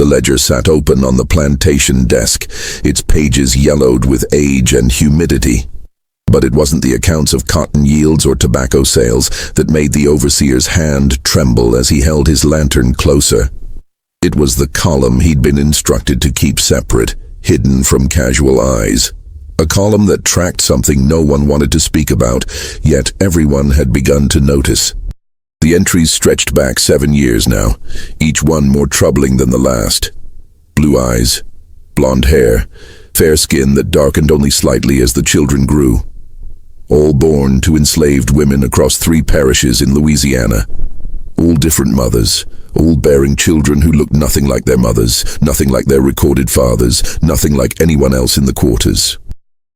The ledger sat open on the plantation desk, its pages yellowed with age and humidity. But it wasn't the accounts of cotton yields or tobacco sales that made the overseer's hand tremble as he held his lantern closer. It was the column he'd been instructed to keep separate, hidden from casual eyes. A column that tracked something no one wanted to speak about, yet everyone had begun to notice. The entries stretched back 7 years now, each one more troubling than the last. Blue eyes, blonde hair, fair skin that darkened only slightly as the children grew. All born to enslaved women across 3 parishes in Louisiana. All different mothers, all bearing children who looked nothing like their mothers, nothing like their recorded fathers, nothing like anyone else in the quarters.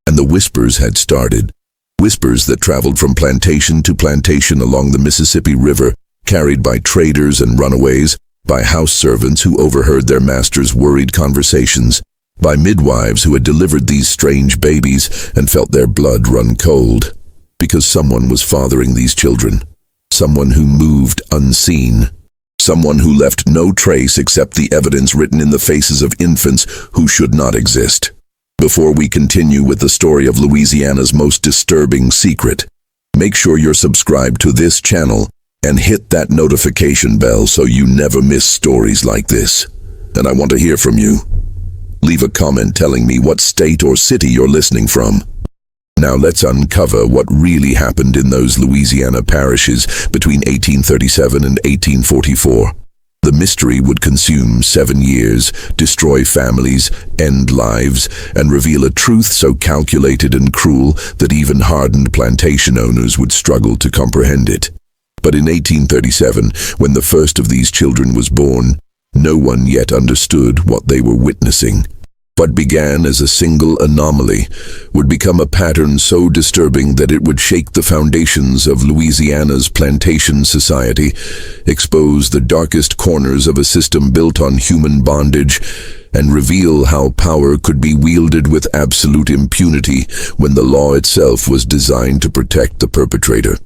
And the whispers had started. Whispers that traveled from plantation to plantation along the Mississippi River, carried by traders and runaways, by house servants who overheard their masters' worried conversations, by midwives who had delivered these strange babies and felt their blood run cold, because someone was fathering these children, someone who moved unseen, someone who left no trace except the evidence written in the faces of infants who should not exist. Before we continue with the story of Louisiana's most disturbing secret, make sure you're subscribed to this channel and hit that notification bell so you never miss stories like this. And I want to hear from you. Leave a comment telling me what state or city you're listening from. Now let's uncover what really happened in those Louisiana parishes between 1837 and 1844. The mystery would consume 7 years, destroy families, end lives, and reveal a truth so calculated and cruel that even hardened plantation owners would struggle to comprehend it. But in 1837, when the first of these children was born, no one yet understood what they were witnessing. What began as a single anomaly would become a pattern so disturbing that it would shake the foundations of Louisiana's plantation society, expose the darkest corners of a system built on human bondage, and reveal how power could be wielded with absolute impunity when the law itself was designed to protect the perpetrator.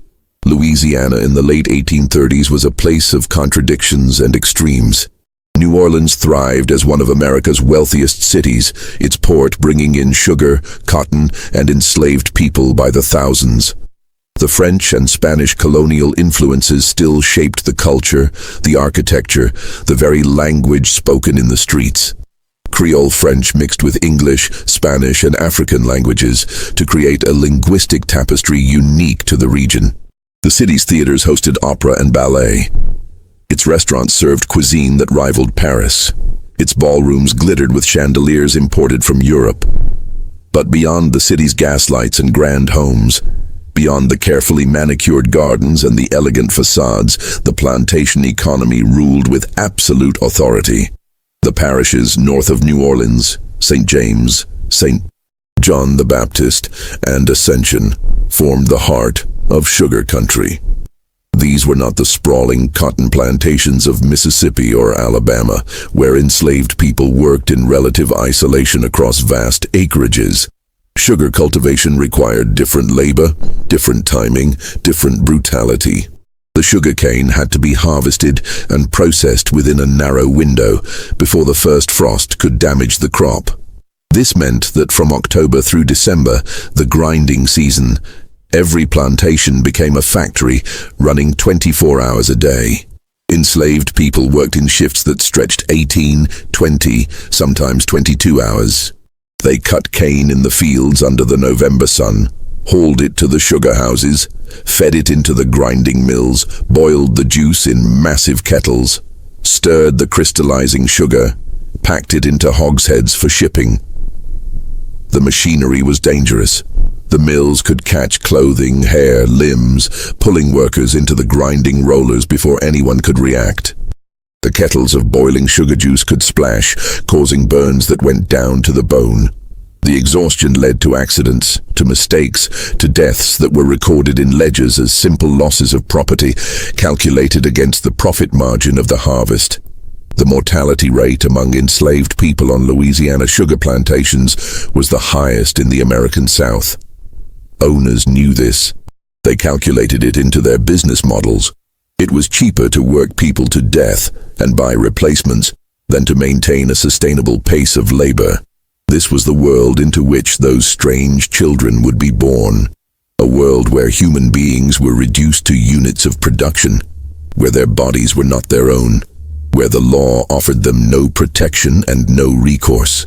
Louisiana in the late 1830s was a place of contradictions and extremes. New Orleans thrived as one of America's wealthiest cities, its port bringing in sugar, cotton, and enslaved people by the thousands. The French and Spanish colonial influences still shaped the culture, the architecture, the very language spoken in the streets. Creole French mixed with English, Spanish, and African languages to create a linguistic tapestry unique to the region. The city's theaters hosted opera and ballet. Its restaurants served cuisine that rivaled Paris. Its ballrooms glittered with chandeliers imported from Europe. But beyond the city's gaslights and grand homes, beyond the carefully manicured gardens and the elegant facades, the plantation economy ruled with absolute authority. The parishes north of New Orleans, St. James, St. John the Baptist, and Ascension formed the heart of sugar country. These were not the sprawling cotton plantations of Mississippi or Alabama, where enslaved people worked in relative isolation across vast acreages. Sugar cultivation required different labor, different timing, different brutality. The sugar cane had to be harvested and processed within a narrow window before the first frost could damage the crop. This meant that from October through December, the grinding season, every plantation became a factory running 24 hours a day. Enslaved people worked in shifts that stretched 18, 20, sometimes 22 hours. They cut cane in the fields under the November sun, hauled it to the sugar houses, fed it into the grinding mills, boiled the juice in massive kettles, stirred the crystallizing sugar, packed it into hogsheads for shipping. The machinery was dangerous. The mills could catch clothing, hair, limbs, pulling workers into the grinding rollers before anyone could react. The kettles of boiling sugar juice could splash, causing burns that went down to the bone. The exhaustion led to accidents, to mistakes, to deaths that were recorded in ledgers as simple losses of property, calculated against the profit margin of the harvest. The mortality rate among enslaved people on Louisiana sugar plantations was the highest in the American South. Owners knew this. They calculated it into their business models. It was cheaper to work people to death and buy replacements than to maintain a sustainable pace of labor. This was the world into which those strange children would be born. A world where human beings were reduced to units of production, where their bodies were not their own, where the law offered them no protection and no recourse.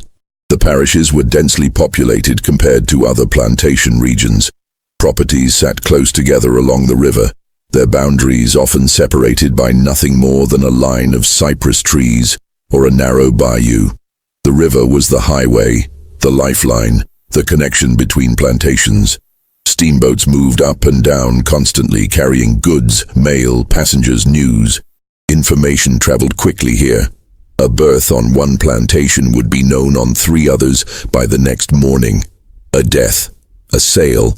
The parishes were densely populated compared to other plantation regions. Properties sat close together along the river, their boundaries often separated by nothing more than a line of cypress trees or a narrow bayou. The river was the highway, the lifeline, the connection between plantations. Steamboats moved up and down constantly, carrying goods, mail, passengers, news. Information traveled quickly here. A birth on one plantation would be known on 3 others by the next morning. A death, a sale,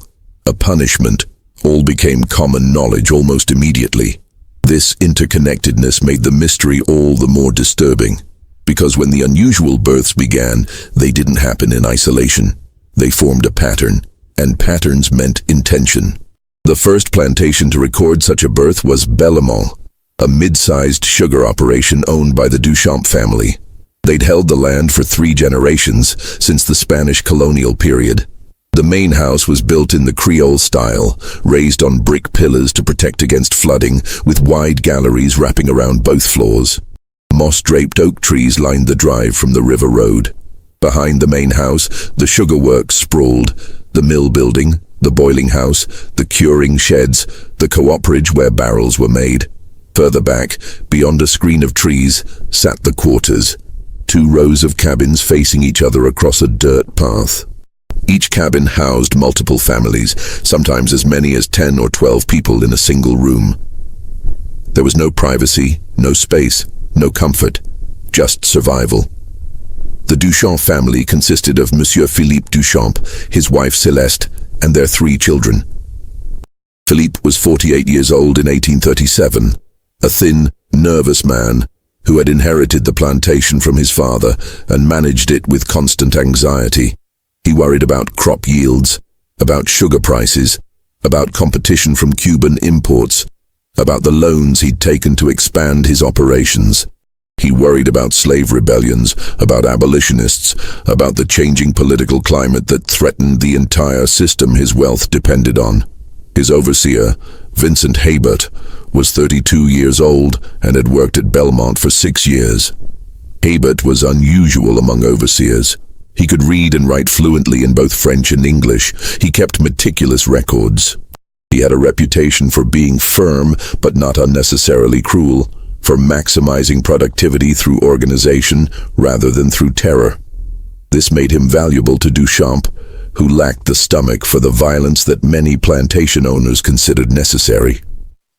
a punishment, all became common knowledge almost immediately. This interconnectedness made the mystery all the more disturbing, because when the unusual births began, they didn't happen in isolation. They formed a pattern, and patterns meant intention. The first plantation to record such a birth was Bellemont, a mid-sized sugar operation owned by the Duchamp family. They'd held the land for 3 generations, since the Spanish colonial period. The main house was built in the Creole style, raised on brick pillars to protect against flooding, with wide galleries wrapping around both floors. Moss-draped oak trees lined the drive from the river road. Behind the main house, the sugar works sprawled, the mill building, the boiling house, the curing sheds, the cooperage where barrels were made. Further back, beyond a screen of trees, sat the quarters, 2 rows of cabins facing each other across a dirt path. Each cabin housed multiple families, sometimes as many as 10 or 12 people in a single room. There was no privacy, no space, no comfort, just survival. The Duchamp family consisted of Monsieur Philippe Duchamp, his wife Celeste, and their 3 children. Philippe was 48 years old in 1837, a thin, nervous man who had inherited the plantation from his father and managed it with constant anxiety. He worried about crop yields, about sugar prices, about competition from Cuban imports, about the loans he'd taken to expand his operations. He worried about slave rebellions, about abolitionists, about the changing political climate that threatened the entire system his wealth depended on. His overseer, Vincent Hebert, was 32 years old and had worked at Bellemont for 6 years. Hebert was unusual among overseers. He could read and write fluently in both French and English. He kept meticulous records. He had a reputation for being firm but not unnecessarily cruel, for maximizing productivity through organization rather than through terror. This made him valuable to Duchamp, who lacked the stomach for the violence that many plantation owners considered necessary.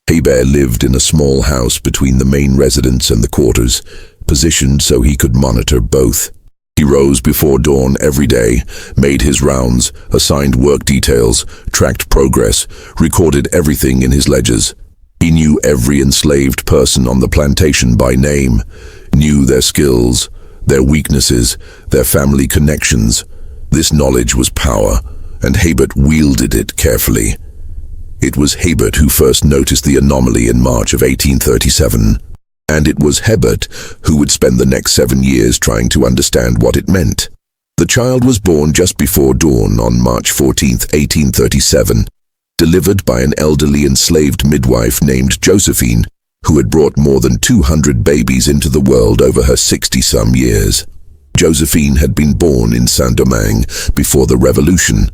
Hebert lived in a small house between the main residence and the quarters, positioned so he could monitor both. He rose before dawn every day, made his rounds, assigned work details, tracked progress, recorded everything in his ledgers. He knew every enslaved person on the plantation by name, knew their skills, their weaknesses, their family connections. This knowledge was power, and Hebert wielded it carefully. It was Hebert who first noticed the anomaly in March of 1837. And it was Hebert who would spend the next 7 years trying to understand what it meant. The child was born just before dawn on March 14, 1837, delivered by an elderly enslaved midwife named Josephine, who had brought more than 200 babies into the world over her 60-some years. Josephine had been born in Saint-Domingue before the Revolution,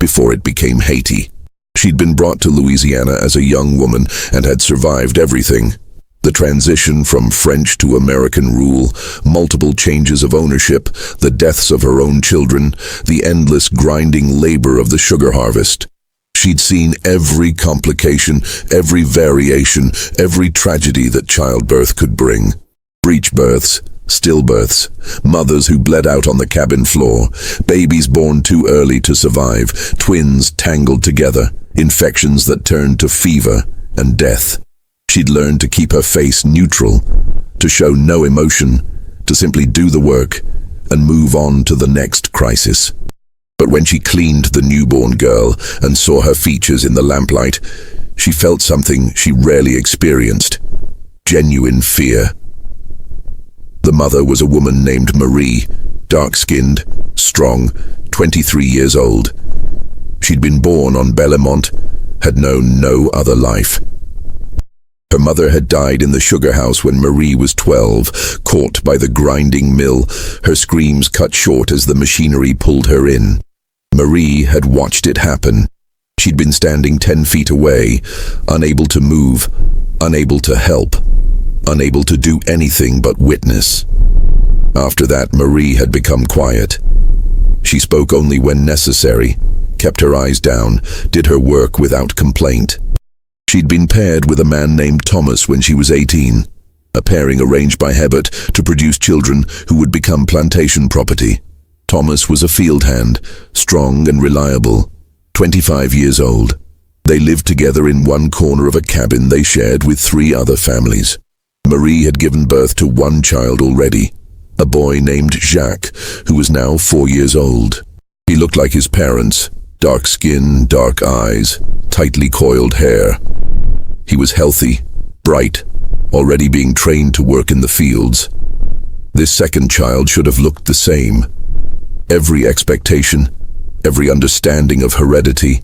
before it became Haiti. She'd been brought to Louisiana as a young woman and had survived everything. The transition from French to American rule, multiple changes of ownership, the deaths of her own children, the endless grinding labor of the sugar harvest. She'd seen every complication, every variation, every tragedy that childbirth could bring. Breech births, stillbirths, mothers who bled out on the cabin floor, babies born too early to survive, twins tangled together, infections that turned to fever and death. She'd learned to keep her face neutral, to show no emotion, to simply do the work and move on to the next crisis. But when she cleaned the newborn girl and saw her features in the lamplight, she felt something she rarely experienced: genuine fear. The mother was a woman named Marie, dark-skinned, strong, 23 years old. She'd been born on Bellemont, had known no other life. Her mother had died in the sugar house when Marie was 12, caught by the grinding mill, her screams cut short as the machinery pulled her in. Marie had watched it happen. She'd been standing 10 feet away, unable to move, unable to help, unable to do anything but witness. After that, Marie had become quiet. She spoke only when necessary, kept her eyes down, did her work without complaint. She'd been paired with a man named Thomas when she was 18, a pairing arranged by Hebert to produce children who would become plantation property. Thomas was a field hand, strong and reliable, 25 years old. They lived together in one corner of a cabin they shared with 3 other families. Marie had given birth to 1 child already, a boy named Jacques, who was now 4 years old. He looked like his parents, dark skin, dark eyes, tightly coiled hair. He was healthy, bright, already being trained to work in the fields. This second child should have looked the same. Every expectation, every understanding of heredity,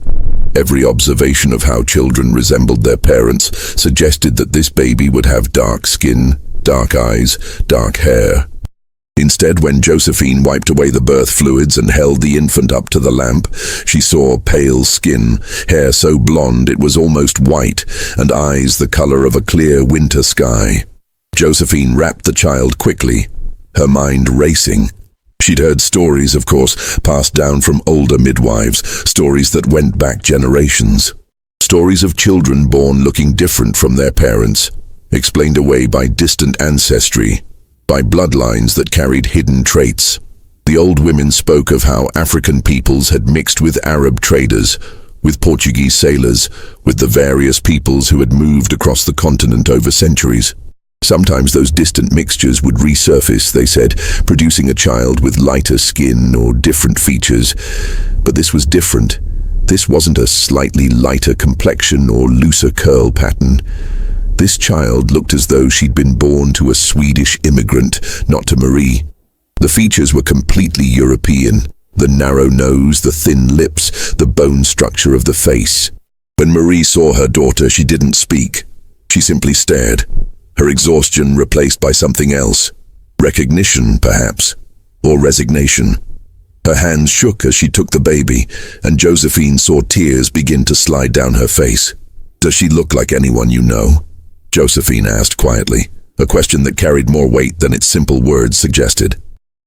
every observation of how children resembled their parents suggested that this baby would have dark skin, dark eyes, dark hair. Instead, when Josephine wiped away the birth fluids and held the infant up to the lamp, she saw pale skin, hair so blonde it was almost white, and eyes the color of a clear winter sky. Josephine wrapped the child quickly, her mind racing. She'd heard stories, of course, passed down from older midwives, stories that went back generations. Stories of children born looking different from their parents, explained away by distant ancestry, by bloodlines that carried hidden traits. The old women spoke of how African peoples had mixed with Arab traders, with Portuguese sailors, with the various peoples who had moved across the continent over centuries. Sometimes those distant mixtures would resurface, they said, producing a child with lighter skin or different features. But this was different. This wasn't a slightly lighter complexion or looser curl pattern. This child looked as though she'd been born to a Swedish immigrant, not to Marie. The features were completely European. The narrow nose, the thin lips, the bone structure of the face. When Marie saw her daughter, she didn't speak. She simply stared. Her exhaustion replaced by something else. Recognition, perhaps, or resignation. Her hands shook as she took the baby, and Josephine saw tears begin to slide down her face. "Does she look like anyone you know?" Josephine asked quietly, a question that carried more weight than its simple words suggested.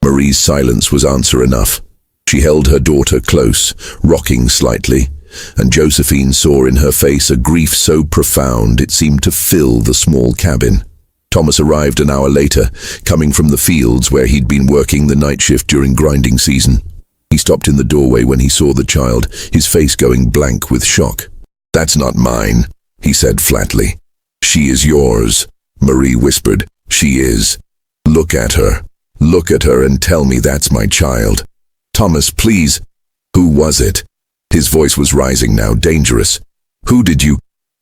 Marie's silence was answer enough. She held her daughter close, rocking slightly, and Josephine saw in her face a grief so profound it seemed to fill the small cabin. Thomas arrived an hour later, coming from the fields where he'd been working the night shift during grinding season. He stopped in the doorway when he saw the child, his face going blank with shock. "That's not mine," he said flatly. "She is yours," Marie whispered. "She is. Look at her. Look at her and tell me that's my child." "Thomas, please." "Who was it?" His voice was rising now, dangerous. "Who did you—"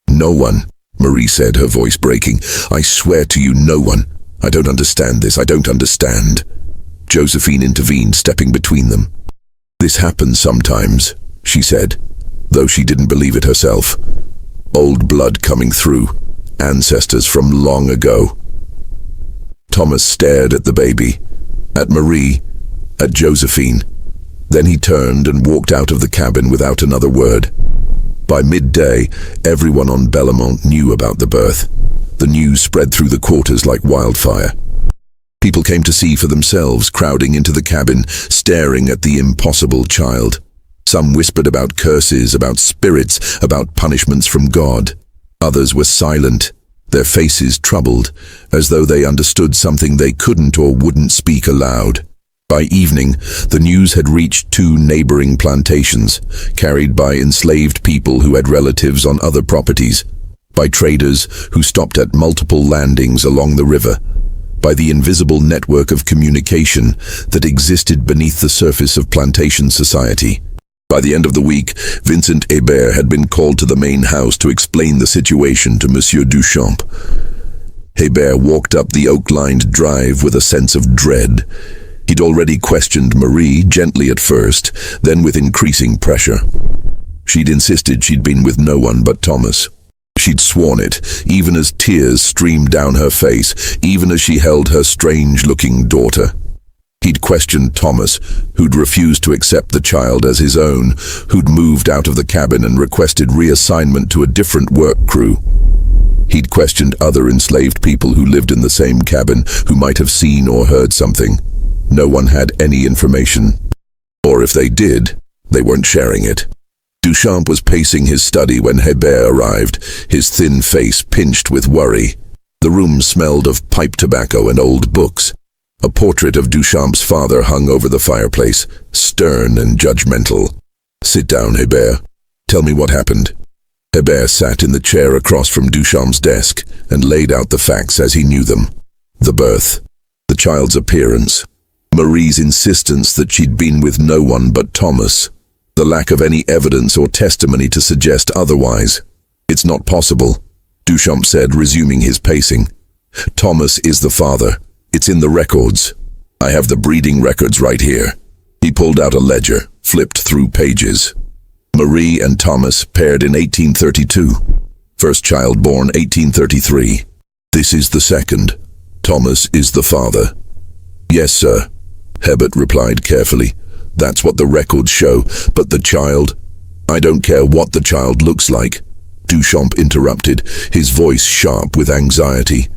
"No one," Marie said, her voice breaking. "I swear to you, no one. I don't understand this. I don't understand." Josephine intervened, stepping between them. "This happens sometimes," she said, though she didn't believe it herself. "Old blood coming through. Ancestors from long ago." Thomas stared at the baby, at Marie, at Josephine. Then he turned and walked out of the cabin without another word. By midday, everyone on Bellemont knew about the birth. The news spread through the quarters like wildfire. People came to see for themselves, crowding into the cabin, staring at the impossible child. Some whispered about curses, about spirits, about punishments from God. Others were silent, their faces troubled, as though they understood something they couldn't or wouldn't speak aloud. By evening, the news had reached 2 neighboring plantations, carried by enslaved people who had relatives on other properties, by traders who stopped at multiple landings along the river, by the invisible network of communication that existed beneath the surface of plantation society. By the end of the week, Vincent Hébert had been called to the main house to explain the situation to Monsieur Duchamp. Hébert walked up the oak-lined drive with a sense of dread. He'd already questioned Marie, gently at first, then with increasing pressure. She'd insisted she'd been with no one but Thomas. She'd sworn it, even as tears streamed down her face, even as she held her strange-looking daughter. He'd questioned Thomas, who'd refused to accept the child as his own, who'd moved out of the cabin and requested reassignment to a different work crew. He'd questioned other enslaved people who lived in the same cabin, who might have seen or heard something. No one had any information. Or if they did, they weren't sharing it. Duchamp was pacing his study when Hébert arrived, his thin face pinched with worry. The room smelled of pipe tobacco and old books. A portrait of Duchamp's father hung over the fireplace, stern and judgmental. "Sit down, Hébert. Tell me what happened." Hébert sat in the chair across from Duchamp's desk and laid out the facts as he knew them. The birth, the child's appearance, Marie's insistence that she'd been with no one but Thomas, the lack of any evidence or testimony to suggest otherwise. "It's not possible," Duchamp said, resuming his pacing. "Thomas is the father. It's in the records. I have the breeding records right here." He pulled out a ledger, flipped through pages. Marie and Thomas paired in 1832. First child born 1833. This is the second. Thomas is the father. "Yes, sir," Hébert replied carefully. "That's what the records show, but the child—" "I don't care what the child looks like," Duchamp interrupted, his voice sharp with anxiety.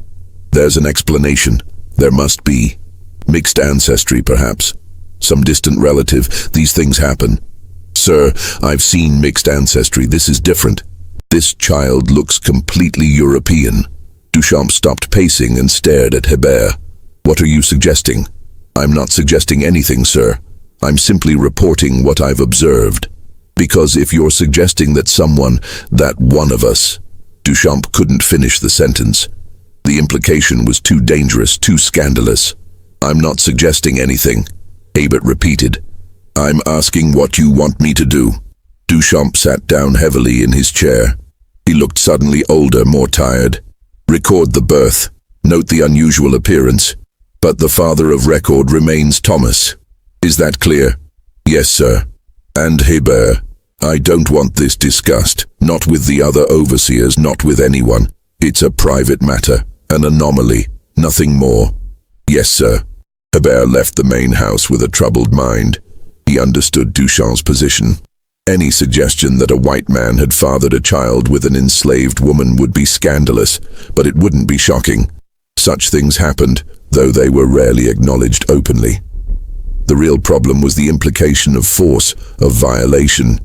"There's an explanation. There must be. Mixed ancestry, perhaps. Some distant relative. These things happen." "Sir, I've seen mixed ancestry. This is different. This child looks completely European." Duchamp stopped pacing and stared at Hébert. "What are you suggesting?" "I'm not suggesting anything, sir. I'm simply reporting what I've observed. Because if you're suggesting that someone, that one of us—" Duchamp couldn't finish the sentence. The implication was too dangerous, too scandalous. "I'm not suggesting anything," Hébert repeated. "I'm asking what you want me to do." Duchamp sat down heavily in his chair. He looked suddenly older, more tired. "Record the birth. Note the unusual appearance. But the father of record remains Thomas. Is that clear?" "Yes, sir." "And Hébert, I don't want this discussed. Not with the other overseers, not with anyone. It's a private matter, an anomaly, nothing more." "Yes, sir." Hébert left the main house with a troubled mind. He understood Duchamp's position. Any suggestion that a white man had fathered a child with an enslaved woman would be scandalous, but it wouldn't be shocking. Such things happened, though they were rarely acknowledged openly. The real problem was the implication of force, of violation,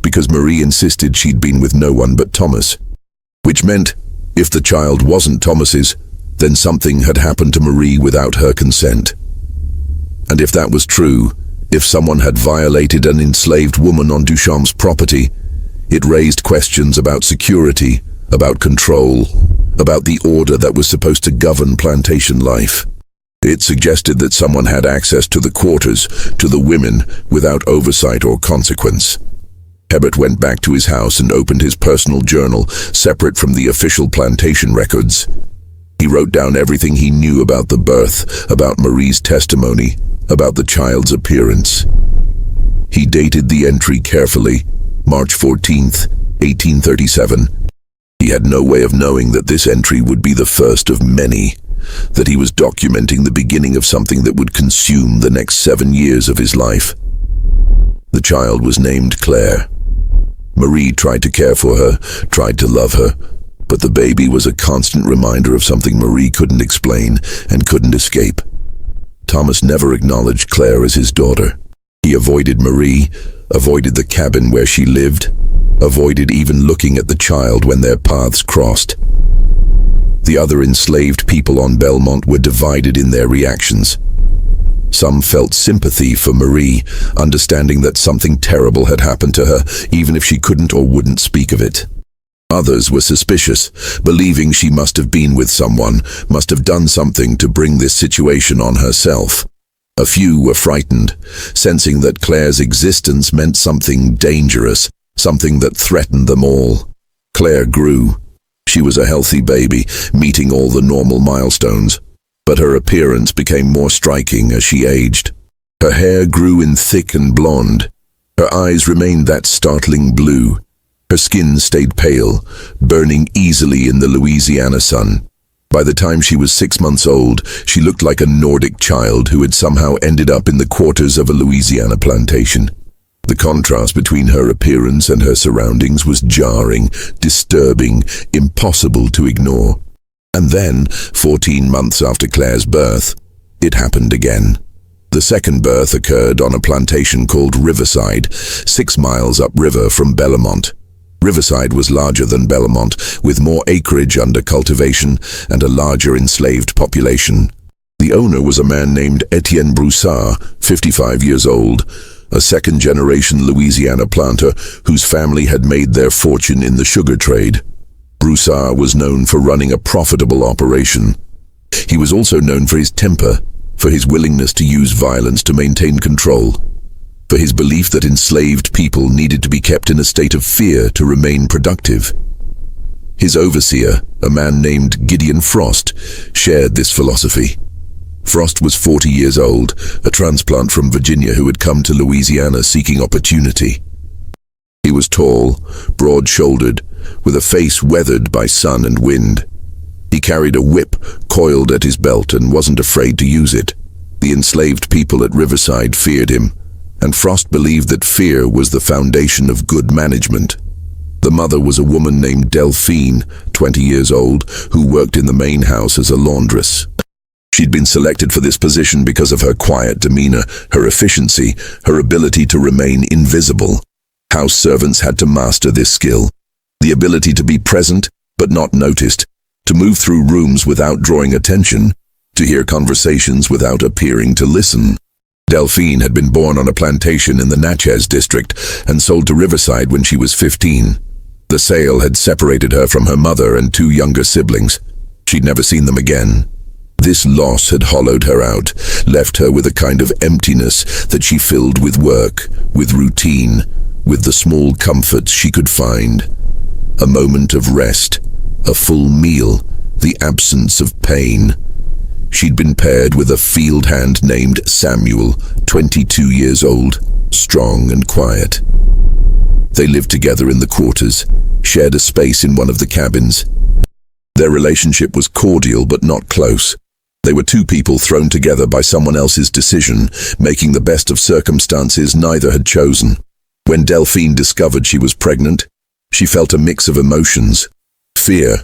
because Marie insisted she'd been with no one but Thomas. Which meant, if the child wasn't Thomas's, then something had happened to Marie without her consent. And if that was true, if someone had violated an enslaved woman on Duchamp's property, it raised questions about security, about control, about the order that was supposed to govern plantation life. It suggested that someone had access to the quarters, to the women, without oversight or consequence. Hébert went back to his house and opened his personal journal, separate from the official plantation records. He wrote down everything he knew about the birth, about Marie's testimony, about the child's appearance. He dated the entry carefully, March 14th, 1837. He had no way of knowing that this entry would be the first of many, that he was documenting the beginning of something that would consume the next 7 years of his life. The child was named Claire. Marie tried to care for her, tried to love her, but the baby was a constant reminder of something Marie couldn't explain and couldn't escape. Thomas never acknowledged Claire as his daughter. He avoided Marie, avoided the cabin where she lived, avoided even looking at the child when their paths crossed. The other enslaved people on Belmont were divided in their reactions. Some felt sympathy for Marie, understanding that something terrible had happened to her, even if she couldn't or wouldn't speak of it. Others were suspicious, believing she must have been with someone, must have done something to bring this situation on herself. A few were frightened, sensing that Claire's existence meant something dangerous, something that threatened them all. Claire grew. She was a healthy baby, meeting all the normal milestones, but her appearance became more striking as she aged. Her hair grew in thick and blonde. Her eyes remained that startling blue. Her skin stayed pale, burning easily in the Louisiana sun. By the time she was 6 months old, she looked like a Nordic child who had somehow ended up in the quarters of a Louisiana plantation. The contrast between her appearance and her surroundings was jarring, disturbing, impossible to ignore. And then, 14 months after Claire's birth, it happened again. The second birth occurred on a plantation called Riverside, 6 miles upriver from Bellemont. Riverside was larger than Bellemont, with more acreage under cultivation and a larger enslaved population. The owner was a man named Etienne Broussard, 55 years old, a second-generation Louisiana planter whose family had made their fortune in the sugar trade. Broussard was known for running a profitable operation. He was also known for his temper, for his willingness to use violence to maintain control, for his belief that enslaved people needed to be kept in a state of fear to remain productive. His overseer, a man named Gideon Frost, shared this philosophy. Frost was 40 years old, a transplant from Virginia who had come to Louisiana seeking opportunity. He was tall, broad-shouldered, with a face weathered by sun and wind. He carried a whip coiled at his belt and wasn't afraid to use it. The enslaved people at Riverside feared him, and Frost believed that fear was the foundation of good management. The mother was a woman named Delphine, 20 years old, who worked in the main house as a laundress. She'd been selected for this position because of her quiet demeanor, her efficiency, her ability to remain invisible. House servants had to master this skill. The ability to be present, but not noticed, to move through rooms without drawing attention, to hear conversations without appearing to listen. Delphine had been born on a plantation in the Natchez district and sold to Riverside when she was 15. The sale had separated her from her mother and 2 younger siblings. She'd never seen them again. This loss had hollowed her out, left her with a kind of emptiness that she filled with work, with routine, with the small comforts she could find. A moment of rest, a full meal, the absence of pain. She'd been paired with a field hand named Samuel, 22 years old, strong and quiet. They lived together in the quarters, shared a space in one of the cabins. Their relationship was cordial but not close. They were 2 people thrown together by someone else's decision, making the best of circumstances neither had chosen. When Delphine discovered she was pregnant, she felt a mix of emotions. Fear,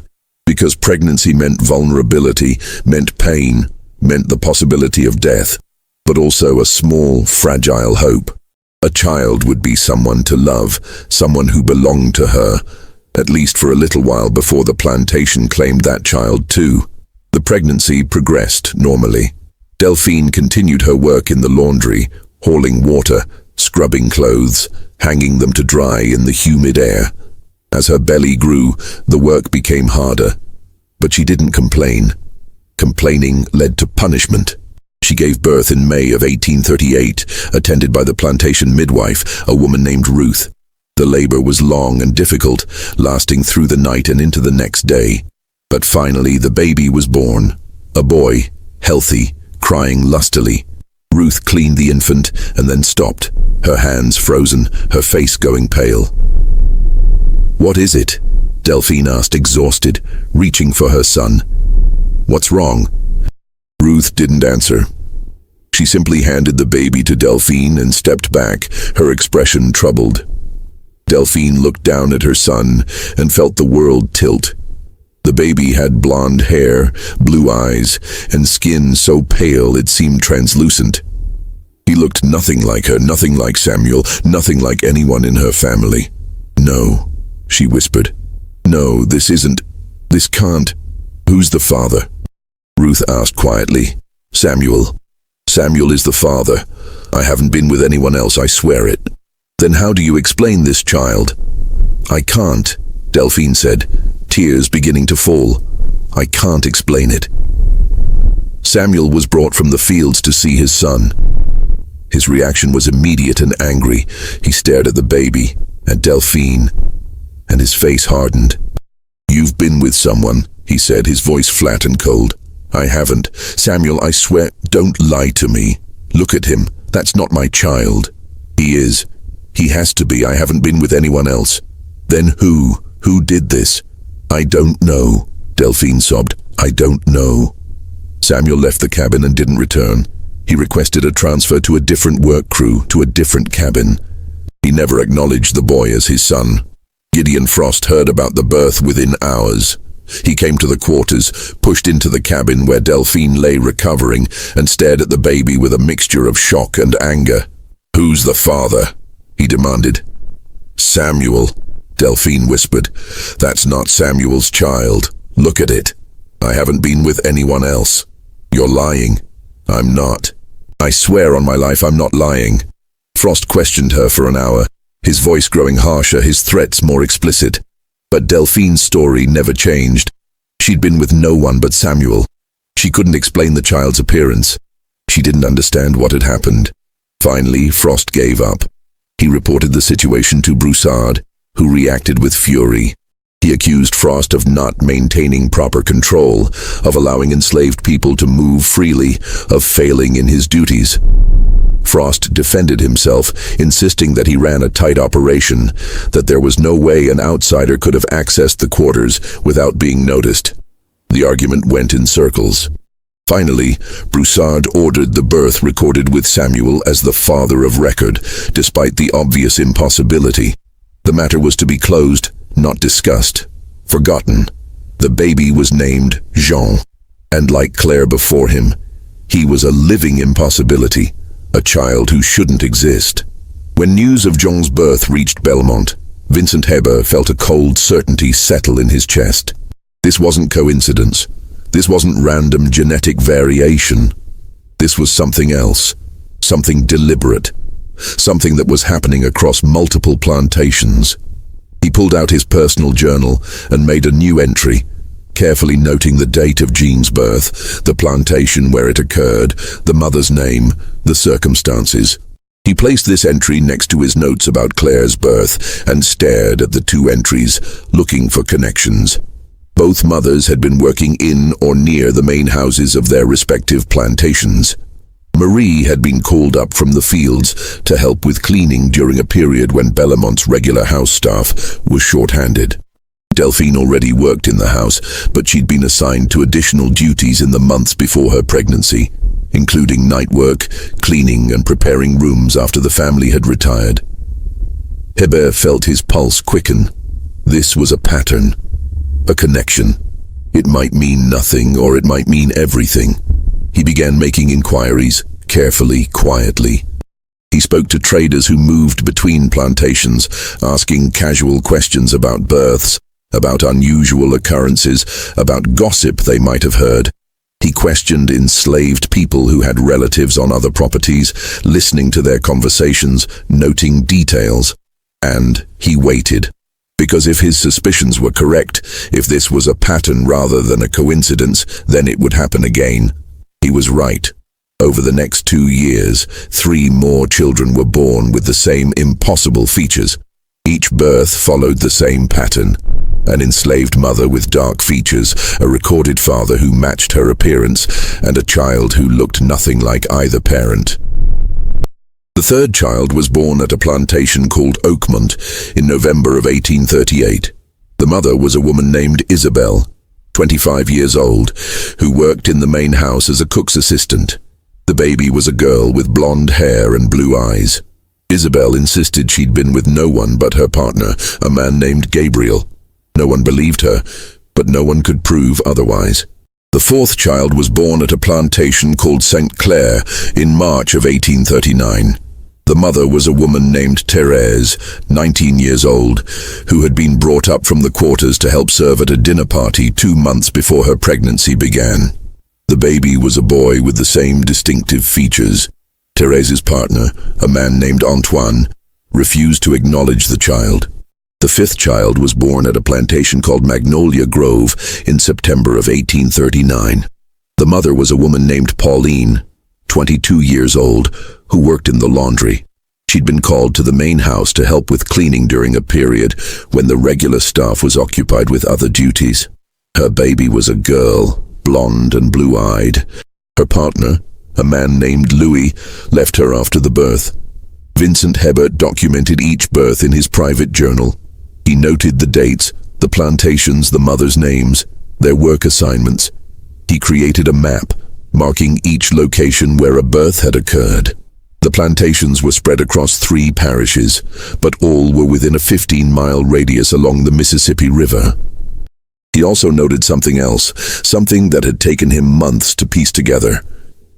because pregnancy meant vulnerability, meant pain, meant the possibility of death, but also a small, fragile hope. A child would be someone to love, someone who belonged to her, at least for a little while before the plantation claimed that child too. The pregnancy progressed normally. Delphine continued her work in the laundry, hauling water, scrubbing clothes, hanging them to dry in the humid air. As her belly grew, the work became harder. But she didn't complain. Complaining led to punishment. She gave birth in May of 1838, attended by the plantation midwife, a woman named Ruth. The labor was long and difficult, lasting through the night and into the next day. But finally the baby was born. A boy, healthy, crying lustily. Ruth cleaned the infant and then stopped, her hands frozen, her face going pale. "What is it?" Delphine asked, exhausted, reaching for her son. "What's wrong?" Ruth didn't answer. She simply handed the baby to Delphine and stepped back, her expression troubled. Delphine looked down at her son and felt the world tilt. The baby had blonde hair, blue eyes, and skin so pale it seemed translucent. He looked nothing like her, nothing like Samuel, nothing like anyone in her family. "No," she whispered. "No, this can't. Who's the father?" Ruth asked quietly. "Samuel. Samuel is the father. I haven't been with anyone else, I swear it." "Then how do you explain this child?" "I can't," Delphine said, tears beginning to fall. "I can't explain it." Samuel was brought from the fields to see his son. His reaction was immediate and angry. He stared at the baby, at Delphine, and his face hardened. "You've been with someone," he said, his voice flat and cold. "I haven't. Samuel, I swear, don't lie to me. Look at him. That's not my child." "He is. He has to be. I haven't been with anyone else." "Then who? Who did this?" "I don't know," Delphine sobbed. "I don't know." Samuel left the cabin and didn't return. He requested a transfer to a different work crew, to a different cabin. He never acknowledged the boy as his son. Gideon Frost heard about the birth within hours. He came to the quarters, pushed into the cabin where Delphine lay recovering, and stared at the baby with a mixture of shock and anger. "Who's the father?" he demanded. "Samuel," Delphine whispered. "That's not Samuel's child. Look at it. I haven't been with anyone else." "You're lying." "I'm not. I swear on my life I'm not lying." Frost questioned her for an hour, his voice growing harsher, his threats more explicit. But Delphine's story never changed. She'd been with no one but Samuel. She couldn't explain the child's appearance. She didn't understand what had happened. Finally, Frost gave up. He reported the situation to Broussard, who reacted with fury. He accused Frost of not maintaining proper control, of allowing enslaved people to move freely, of failing in his duties. Frost defended himself, insisting that he ran a tight operation, that there was no way an outsider could have accessed the quarters without being noticed. The argument went in circles. Finally, Broussard ordered the birth recorded with Samuel as the father of record, despite the obvious impossibility. The matter was to be closed, not discussed, forgotten. The baby was named Jean, and like Claire before him, he was a living impossibility, a child who shouldn't exist. When news of Jean's birth reached Belmont, Vincent Heber felt a cold certainty settle in his chest. This wasn't coincidence. This wasn't random genetic variation. This was something else, something deliberate, something that was happening across multiple plantations. He pulled out his personal journal and made a new entry, carefully noting the date of Jean's birth, the plantation where it occurred, the mother's name, the circumstances. He placed this entry next to his notes about Claire's birth and stared at the two entries, looking for connections. Both mothers had been working in or near the main houses of their respective plantations. Marie had been called up from the fields to help with cleaning during a period when Belmont's regular house staff was short-handed. Delphine already worked in the house, but she'd been assigned to additional duties in the months before her pregnancy, including night work, cleaning and preparing rooms after the family had retired. Heber felt his pulse quicken. This was a pattern, a connection. It might mean nothing or it might mean everything. He began making inquiries, carefully, quietly. He spoke to traders who moved between plantations, asking casual questions about births, about unusual occurrences, about gossip they might have heard. He questioned enslaved people who had relatives on other properties, listening to their conversations, noting details. And he waited. Because if his suspicions were correct, if this was a pattern rather than a coincidence, then it would happen again. He was right. Over the next 2 years, 3 more children were born with the same impossible features. Each birth followed the same pattern. An enslaved mother with dark features, a recorded father who matched her appearance, and a child who looked nothing like either parent. The third child was born at a plantation called Oakmont in November of 1838. The mother was a woman named Isabel, 25 years old, who worked in the main house as a cook's assistant. The baby was a girl with blonde hair and blue eyes. Isabel insisted she'd been with no one but her partner, a man named Gabriel. No one believed her, but no one could prove otherwise. The fourth child was born at a plantation called St. Clair in March of 1839. The mother was a woman named Thérèse, 19 years old, who had been brought up from the quarters to help serve at a dinner party 2 months before her pregnancy began. The baby was a boy with the same distinctive features. Thérèse's partner, a man named Antoine, refused to acknowledge the child. The fifth child was born at a plantation called Magnolia Grove in September of 1839. The mother was a woman named Pauline, 22 years old, who worked in the laundry. She'd been called to the main house to help with cleaning during a period when the regular staff was occupied with other duties. Her baby was a girl, blonde and blue-eyed. Her partner, a man named Louis, left her after the birth. Vincent Hebert documented each birth in his private journal. He noted the dates, the plantations, the mothers' names, their work assignments. He created a map, marking each location where a birth had occurred. The plantations were spread across 3 parishes, but all were within a 15-mile radius along the Mississippi River. He also noted something else, something that had taken him months to piece together.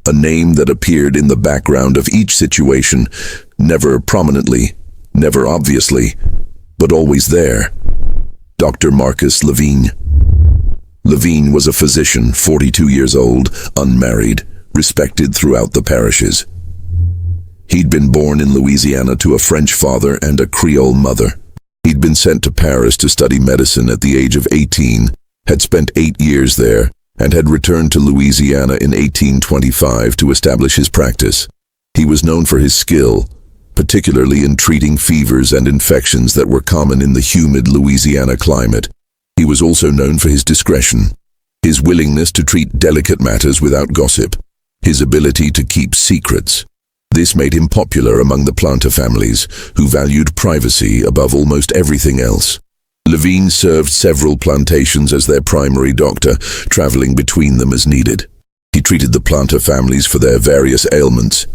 A name that appeared in the background of each situation, never prominently, never obviously, but always there. Dr. Marcus Levine. Levine was a physician, 42 years old, unmarried, respected throughout the parishes. He'd been born in Louisiana to a French father and a Creole mother. He'd been sent to Paris to study medicine at the age of 18, had spent 8 years there, and had returned to Louisiana in 1825 to establish his practice. He was known for his skill, particularly in treating fevers and infections that were common in the humid Louisiana climate. He was also known for his discretion, his willingness to treat delicate matters without gossip, his ability to keep secrets. This made him popular among the planter families, who valued privacy above almost everything else. Levine served several plantations as their primary doctor, traveling between them as needed. He treated the planter families for their various ailments,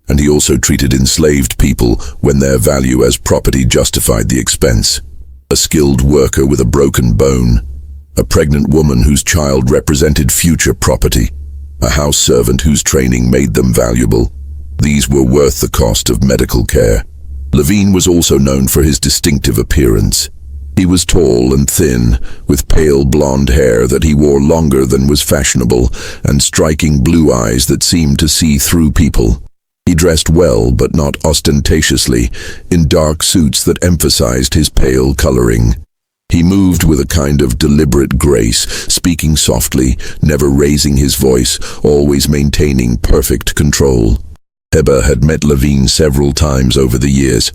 and he also treated enslaved people when their value as property justified the expense. A skilled worker with a broken bone, a pregnant woman whose child represented future property, a house servant whose training made them valuable. These were worth the cost of medical care. Levine was also known for his distinctive appearance. He was tall and thin, with pale blonde hair that he wore longer than was fashionable, and striking blue eyes that seemed to see through people. He dressed well, but not ostentatiously, in dark suits that emphasized his pale coloring. He moved with a kind of deliberate grace, speaking softly, never raising his voice, always maintaining perfect control. Hebert had met Levine several times over the years.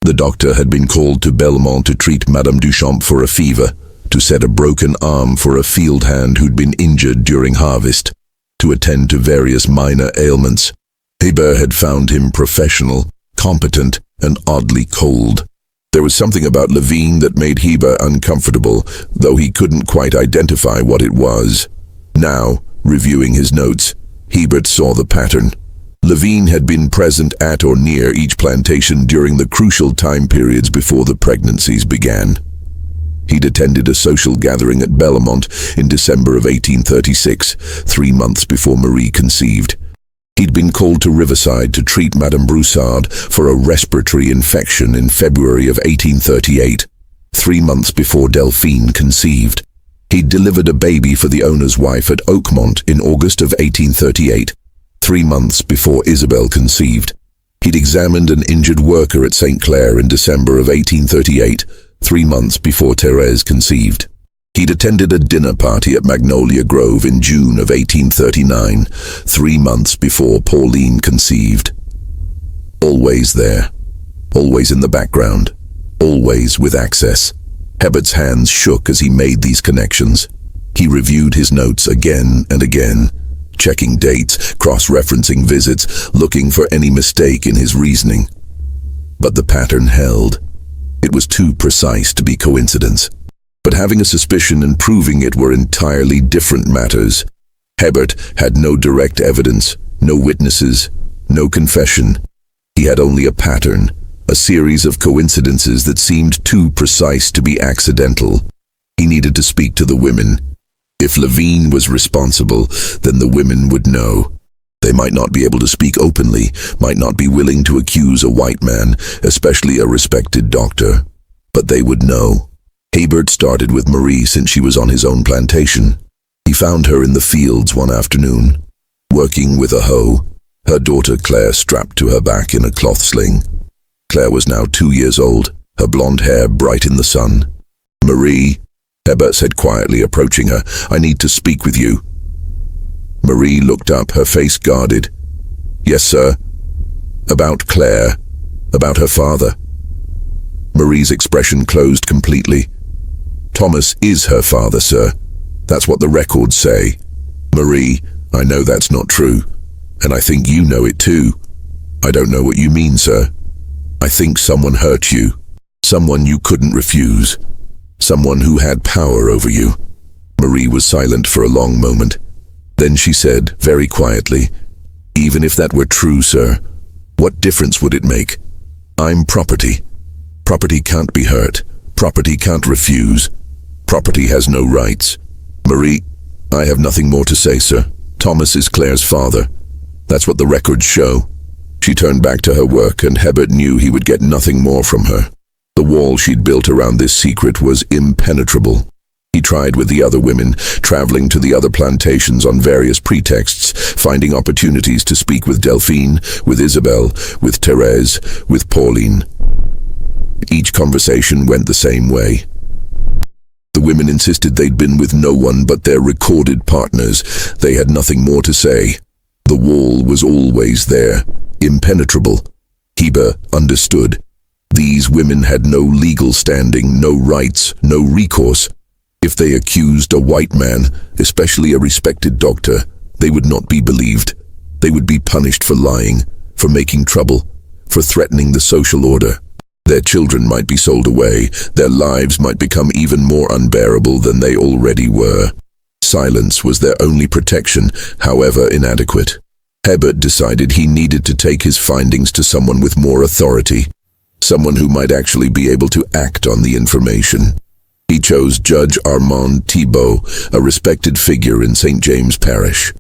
The doctor had been called to Belmont to treat Madame Duchamp for a fever, to set a broken arm for a field hand who'd been injured during harvest, to attend to various minor ailments. Hebert had found him professional, competent, and oddly cold. There was something about Levine that made Hebert uncomfortable, though he couldn't quite identify what it was. Now, reviewing his notes, Hebert saw the pattern. Levine had been present at or near each plantation during the crucial time periods before the pregnancies began. He'd attended a social gathering at Belmont in December of 1836, 3 months before Marie conceived. He'd been called to Riverside to treat Madame Broussard for a respiratory infection in February of 1838, 3 months before Delphine conceived. He'd delivered a baby for the owner's wife at Oakmont in August of 1838, 3 months before Isabel conceived. He'd examined an injured worker at St. Clair in December of 1838, 3 months before Thérèse conceived. He'd attended a dinner party at Magnolia Grove in June of 1839, 3 months before Pauline conceived. Always there, always in the background, always with access. Hebert's hands shook as he made these connections. He reviewed his notes again and again, checking dates, cross-referencing visits, looking for any mistake in his reasoning. But the pattern held. It was too precise to be coincidence. But having a suspicion and proving it were entirely different matters. Hebert had no direct evidence, no witnesses, no confession. He had only a pattern, a series of coincidences that seemed too precise to be accidental. He needed to speak to the women. If Levine was responsible, then the women would know. They might not be able to speak openly, might not be willing to accuse a white man, especially a respected doctor. But they would know. Hebert started with Marie since she was on his own plantation. He found her in the fields one afternoon, working with a hoe, her daughter Claire strapped to her back in a cloth sling. Claire was now 2 years old, her blonde hair bright in the sun. "Marie," Hebert said quietly, approaching her, "I need to speak with you." Marie looked up, her face guarded. "Yes, sir." "About Claire." about her father. Marie's expression closed completely. Thomas is her father, sir. That's what the records say. Marie, I know that's not true, and I think you know it too. I don't know what you mean, sir. I think someone hurt you. Someone you couldn't refuse. Someone who had power over you. Marie was silent for a long moment. Then she said, very quietly, even if that were true, sir, what difference would it make? I'm property. Property can't be hurt. Property can't refuse. Property has no rights. Marie, I have nothing more to say, sir. Thomas is Claire's father. That's what the records show. She turned back to her work, and Hebert knew he would get nothing more from her. The wall she'd built around this secret was impenetrable. He tried with the other women, traveling to the other plantations on various pretexts, finding opportunities to speak with Delphine, with Isabel, with Therese, with Pauline. Each conversation went the same way. The women insisted they'd been with no one but their recorded partners. They had nothing more to say. The wall was always there, impenetrable. Heber understood. These women had no legal standing, no rights, no recourse. If they accused a white man, especially a respected doctor, they would not be believed. They would be punished for lying, for making trouble, for threatening the social order. Their children might be sold away. Their lives might become even more unbearable than they already were. Silence was their only protection, however inadequate. Hebert decided he needed to take his findings to someone with more authority, someone who might actually be able to act on the information. He chose Judge Armand Thibault, a respected figure in St. James Parish.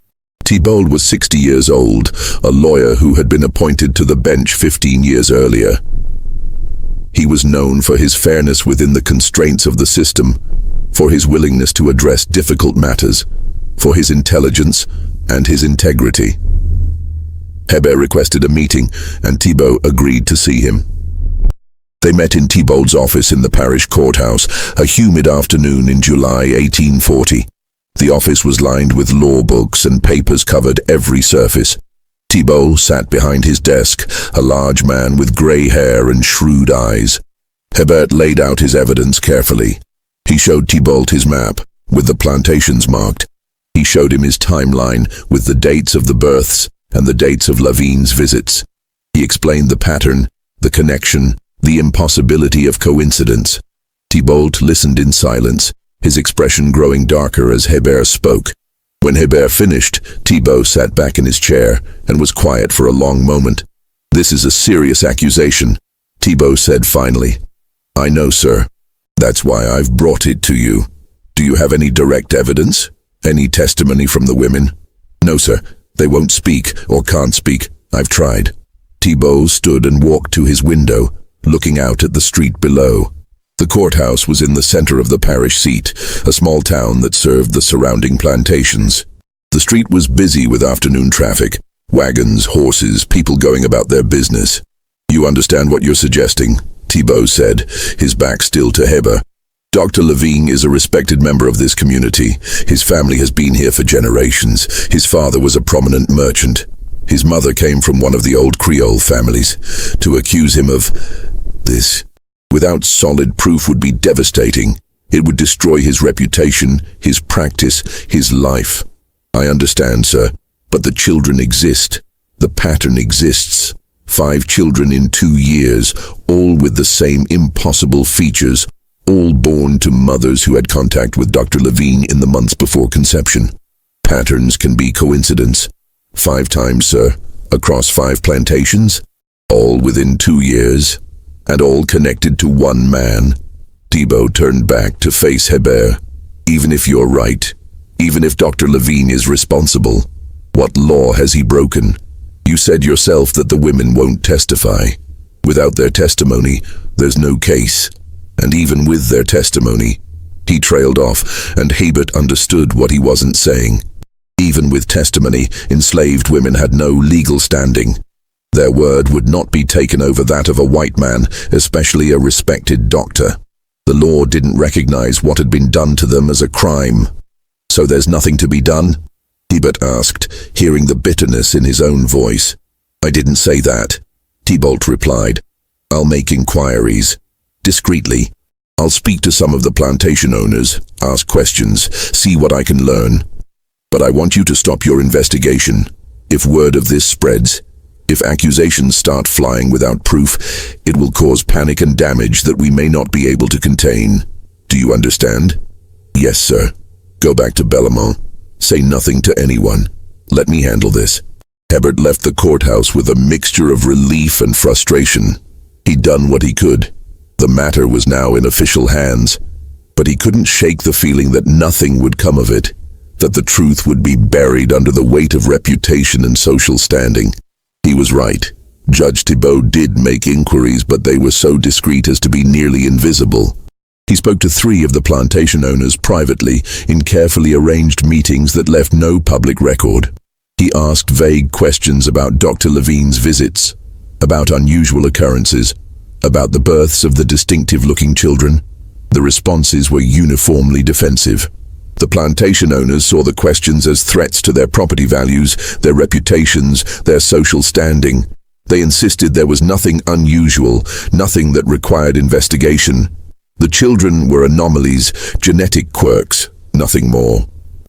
Thibault was 60 years old, a lawyer who had been appointed to the bench 15 years earlier. He was known for his fairness within the constraints of the system, for his willingness to address difficult matters, for his intelligence and his integrity. Hebert requested a meeting, and Thibault agreed to see him. They met in Thibault's office in the parish courthouse, a humid afternoon in July 1840. The office was lined with law books, and papers covered every surface. Thibault sat behind his desk, a large man with grey hair and shrewd eyes. Hebert laid out his evidence carefully. He showed Thibault his map, with the plantations marked. He showed him his timeline, with the dates of the births and the dates of Lavigne's visits. He explained the pattern, the connection, the impossibility of coincidence. Thibault listened in silence, his expression growing darker as Hebert spoke. When Hebert finished, Thibault sat back in his chair and was quiet for a long moment. "This is a serious accusation," Thibault said finally. "I know, sir. That's why I've brought it to you. Do you have any direct evidence? Any testimony from the women?" "No, sir. They won't speak or can't speak. I've tried." Thibault stood and walked to his window, looking out at the street below. The courthouse was in the center of the parish seat, a small town that served the surrounding plantations. The street was busy with afternoon traffic, wagons, horses, people going about their business. "You understand what you're suggesting?" Thibault said, his back still to Hebert. "Dr. Lavigne is a respected member of this community. His family has been here for generations. His father was a prominent merchant. His mother came from one of the old Creole families. To accuse him of this without solid proof would be devastating. It would destroy his reputation, his practice, his life. I understand, sir, but the children exist. The pattern exists. 5 children in 2 years, all with the same impossible features, all born to mothers who had contact with Dr. Lavigne in the months before conception. Patterns can be coincidence. 5 times, sir, across 5 plantations, all within 2 years. And all connected to one man." Thibault turned back to face Hebert. "Even if you're right, even if Dr. Lavigne is responsible, what law has he broken? You said yourself that the women won't testify. Without their testimony, there's no case. And even with their testimony..." He trailed off, and Hebert understood what he wasn't saying. Even with testimony, enslaved women had no legal standing. Their word would not be taken over that of a white man, especially a respected doctor. The law didn't recognize what had been done to them as a crime. "So there's nothing to be done?" Hebert asked, hearing the bitterness in his own voice. "I didn't say that," Thibault replied. I'll make inquiries. Discreetly. I'll speak to some of the plantation owners, ask questions, see what I can learn. But I want you to stop your investigation. If word of this spreads, if accusations start flying without proof, it will cause panic and damage that we may not be able to contain. Do you understand? Yes, sir. Go back to Bellamont. Say nothing to anyone. Let me handle this. Hebert left the courthouse with a mixture of relief and frustration. He'd done what he could. The matter was now in official hands, but he couldn't shake the feeling that nothing would come of it, that the truth would be buried under the weight of reputation and social standing. He was right. Judge Thibault did make inquiries, but they were so discreet as to be nearly invisible. He spoke to 3 of the plantation owners privately in carefully arranged meetings that left no public record. He asked vague questions about Dr. Levine's visits, about unusual occurrences, about the births of the distinctive-looking children. The responses were uniformly defensive. The plantation owners saw the questions as threats to their property values, their reputations, their social standing. They insisted there was nothing unusual, nothing that required investigation. The children were anomalies, genetic quirks, nothing more.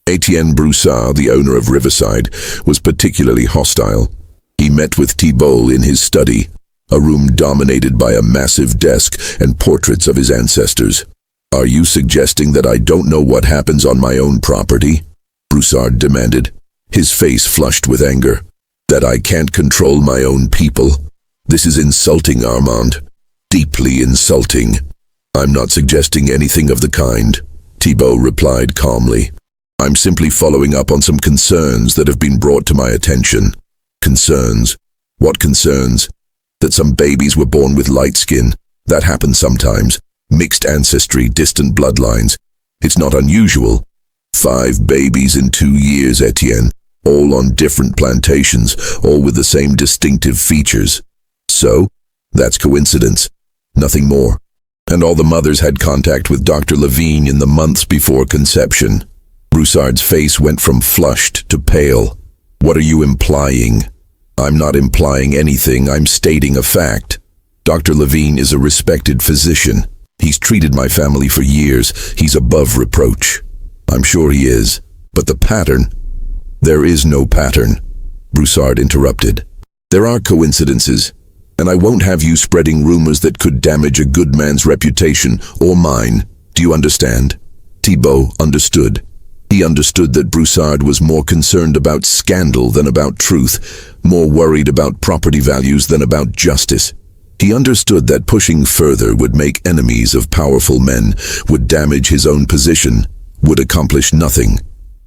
Etienne Broussard, the owner of Riverside, was particularly hostile. He met with Thibault in his study, a room dominated by a massive desk and portraits of his ancestors. Are you suggesting that I don't know what happens on my own property? Broussard demanded, his face flushed with anger. That I can't control my own people? This is insulting, Armand. Deeply insulting. I'm not suggesting anything of the kind, Thibault replied calmly. I'm simply following up on some concerns that have been brought to my attention. Concerns? What concerns? That some babies were born with light skin. That happens sometimes. Mixed ancestry, distant bloodlines. It's not unusual. 5 babies in 2 years, Etienne. All on different plantations, all with the same distinctive features. So, that's coincidence. Nothing more. And all the mothers had contact with Dr. Levine in the months before conception. Broussard's face went from flushed to pale. What are you implying? I'm not implying anything, I'm stating a fact. Dr. Levine is a respected physician. He's treated my family for years. He's above reproach. I'm sure he is. But the pattern? There is no pattern, Broussard interrupted. There are coincidences, and I won't have you spreading rumors that could damage a good man's reputation or mine. Do you understand? Thibault understood. He understood that Broussard was more concerned about scandal than about truth, more worried about property values than about justice. He understood that pushing further would make enemies of powerful men, would damage his own position, would accomplish nothing.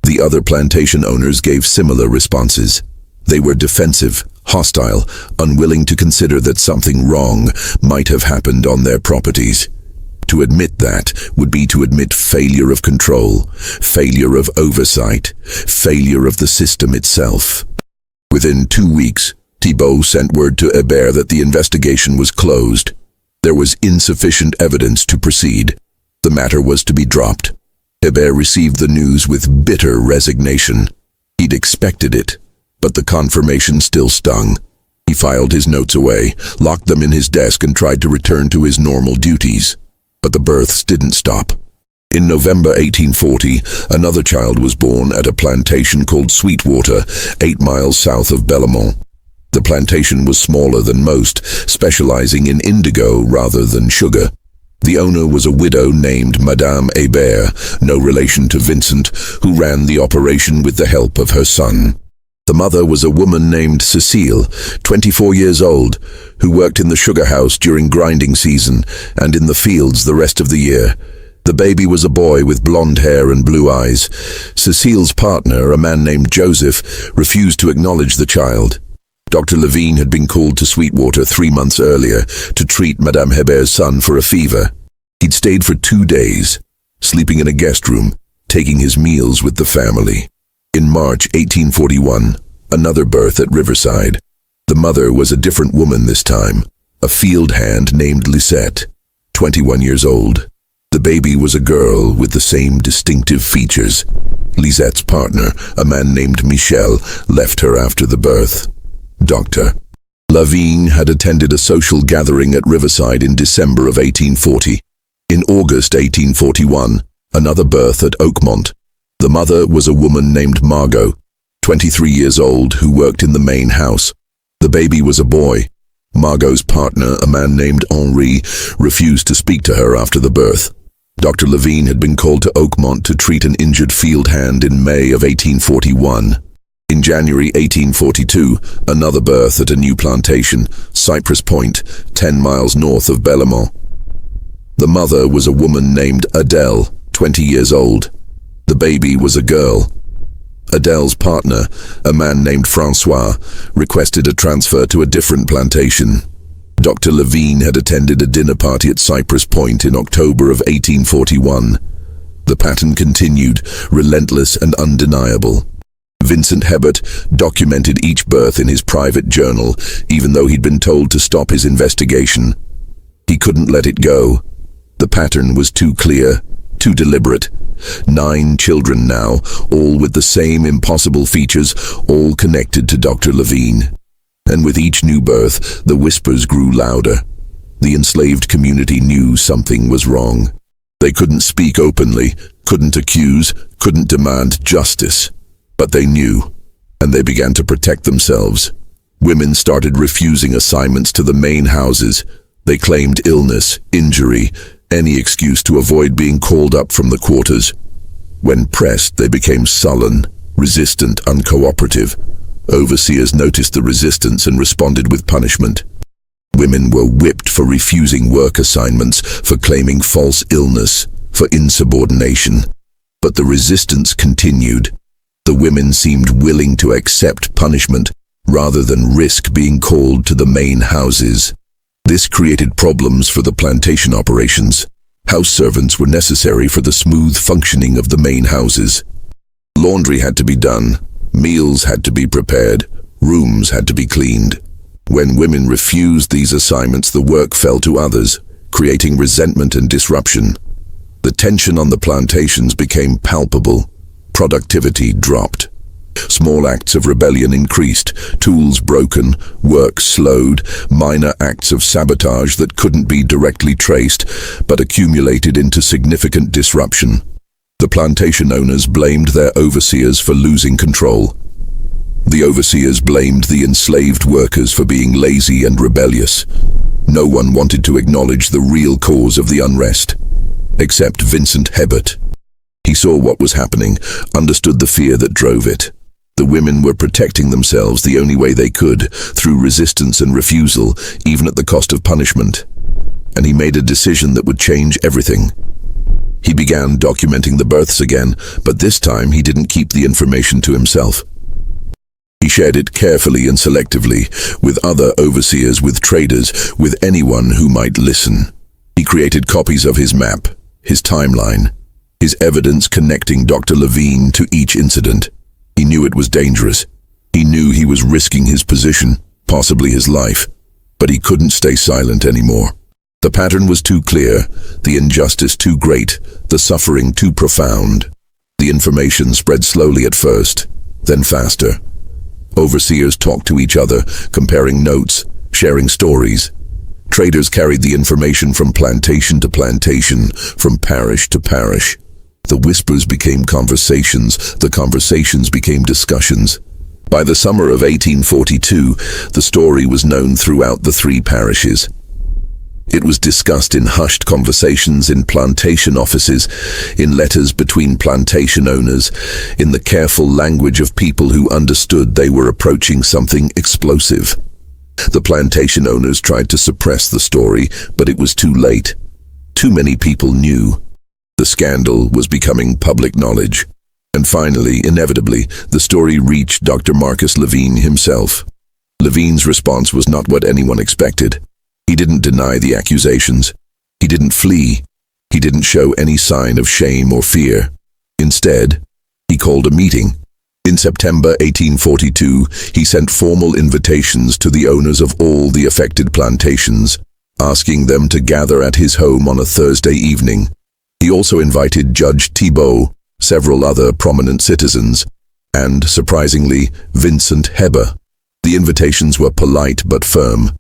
The other plantation owners gave similar responses. They were defensive, hostile, unwilling to consider that something wrong might have happened on their properties. To admit that would be to admit failure of control, failure of oversight, failure of the system itself. Within 2 weeks, Thibault sent word to Hebert that the investigation was closed. There was insufficient evidence to proceed. The matter was to be dropped. Hebert received the news with bitter resignation. He'd expected it, but the confirmation still stung. He filed his notes away, locked them in his desk, and tried to return to his normal duties. But the births didn't stop. In November 1840, another child was born at a plantation called Sweetwater, 8 miles south of Bellamont. The plantation was smaller than most, specializing in indigo rather than sugar. The owner was a widow named Madame Hebert, no relation to Vincent, who ran the operation with the help of her son. The mother was a woman named Cécile, 24 years old, who worked in the sugar house during grinding season and in the fields the rest of the year. The baby was a boy with blonde hair and blue eyes. Cécile's partner, a man named Joseph, refused to acknowledge the child. Dr. Levine had been called to Sweetwater 3 months earlier to treat Madame Hebert's son for a fever. He'd stayed for 2 days, sleeping in a guest room, taking his meals with the family. In March 1841, another birth at Riverside. The mother was a different woman this time, a field hand named Lisette, 21 years old. The baby was a girl with the same distinctive features. Lisette's partner, a man named Michel, left her after the birth. Dr. Levine had attended a social gathering at Riverside in December of 1840. In August 1841, another birth at Oakmont. The mother was a woman named Margot, 23 years old, who worked in the main house. The baby was a boy. Margot's partner, a man named Henri, refused to speak to her after the birth. Dr. Levine had been called to Oakmont to treat an injured field hand in May of 1841. In January 1842, another birth at a new plantation, Cypress Point, 10 miles north of Bellemont. The mother was a woman named Adele, 20 years old. The baby was a girl. Adele's partner, a man named Francois, requested a transfer to a different plantation. Dr. Levine had attended a dinner party at Cypress Point in October of 1841. The pattern continued, relentless and undeniable. Vincent Hebert documented each birth in his private journal, even though he'd been told to stop his investigation. He couldn't let it go. The pattern was too clear, too deliberate. 9 children now, all with the same impossible features, all connected to Dr. Levine. And with each new birth, the whispers grew louder. The enslaved community knew something was wrong. They couldn't speak openly, couldn't accuse, couldn't demand justice. But they knew, and they began to protect themselves. Women started refusing assignments to the main houses. They claimed illness, injury, any excuse to avoid being called up from the quarters. When pressed, they became sullen, resistant, uncooperative. Overseers noticed the resistance and responded with punishment. Women were whipped for refusing work assignments, for claiming false illness, for insubordination. But the resistance continued. The women seemed willing to accept punishment rather than risk being called to the main houses. This created problems for the plantation operations. House servants were necessary for the smooth functioning of the main houses. Laundry had to be done, meals had to be prepared, rooms had to be cleaned. When women refused these assignments, the work fell to others, creating resentment and disruption. The tension on the plantations became palpable. Productivity dropped. Small acts of rebellion increased, tools broken, work slowed, minor acts of sabotage that couldn't be directly traced but accumulated into significant disruption. The plantation owners blamed their overseers for losing control. The overseers blamed the enslaved workers for being lazy and rebellious. No one wanted to acknowledge the real cause of the unrest, except Vincent Hebert. He saw what was happening, understood the fear that drove it. The women were protecting themselves the only way they could, through resistance and refusal, even at the cost of punishment. And he made a decision that would change everything. He began documenting the births again, but this time he didn't keep the information to himself. He shared it carefully and selectively, with other overseers, with traders, with anyone who might listen. He created copies of his map, his timeline, his evidence connecting Dr. Levine to each incident. He knew it was dangerous. He knew he was risking his position, possibly his life. But he couldn't stay silent anymore. The pattern was too clear, the injustice too great, the suffering too profound. The information spread slowly at first, then faster. Overseers talked to each other, comparing notes, sharing stories. Traders carried the information from plantation to plantation, from parish to parish. The whispers became conversations, the conversations became discussions. By the summer of 1842, the story was known throughout the 3 parishes. It was discussed in hushed conversations in plantation offices, in letters between plantation owners, in the careful language of people who understood they were approaching something explosive. The plantation owners tried to suppress the story, but it was too late. Too many people knew. The scandal was becoming public knowledge. And finally, inevitably, the story reached Dr. Marcus Levine himself. Levine's response was not what anyone expected. He didn't deny the accusations. He didn't flee. He didn't show any sign of shame or fear. Instead, he called a meeting. In September 1842, he sent formal invitations to the owners of all the affected plantations, asking them to gather at his home on a Thursday evening. He also invited Judge Thibault, several other prominent citizens, and, surprisingly, Vincent Hebert. The invitations were polite but firm.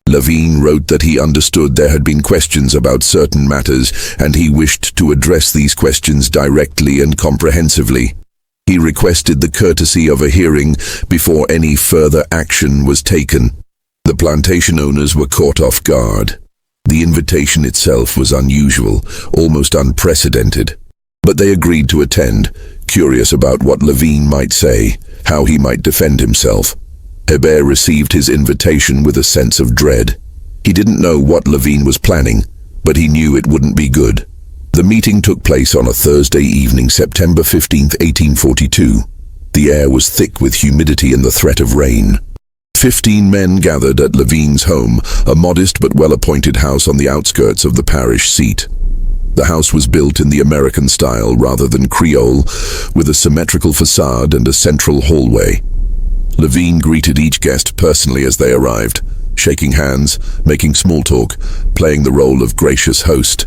Levine wrote that he understood there had been questions about certain matters, and he wished to address these questions directly and comprehensively. He requested the courtesy of a hearing before any further action was taken. The plantation owners were caught off guard. The invitation itself was unusual, almost unprecedented. But they agreed to attend, curious about what Levine might say, how he might defend himself. Hebert received his invitation with a sense of dread. He didn't know what Levine was planning, but he knew it wouldn't be good. The meeting took place on a Thursday evening, September 15, 1842. The air was thick with humidity and the threat of rain. 15 men gathered at Levine's home, a modest but well-appointed house on the outskirts of the parish seat. The house was built in the American style rather than Creole, with a symmetrical facade and a central hallway. Levine greeted each guest personally as they arrived, shaking hands, making small talk, playing the role of gracious host.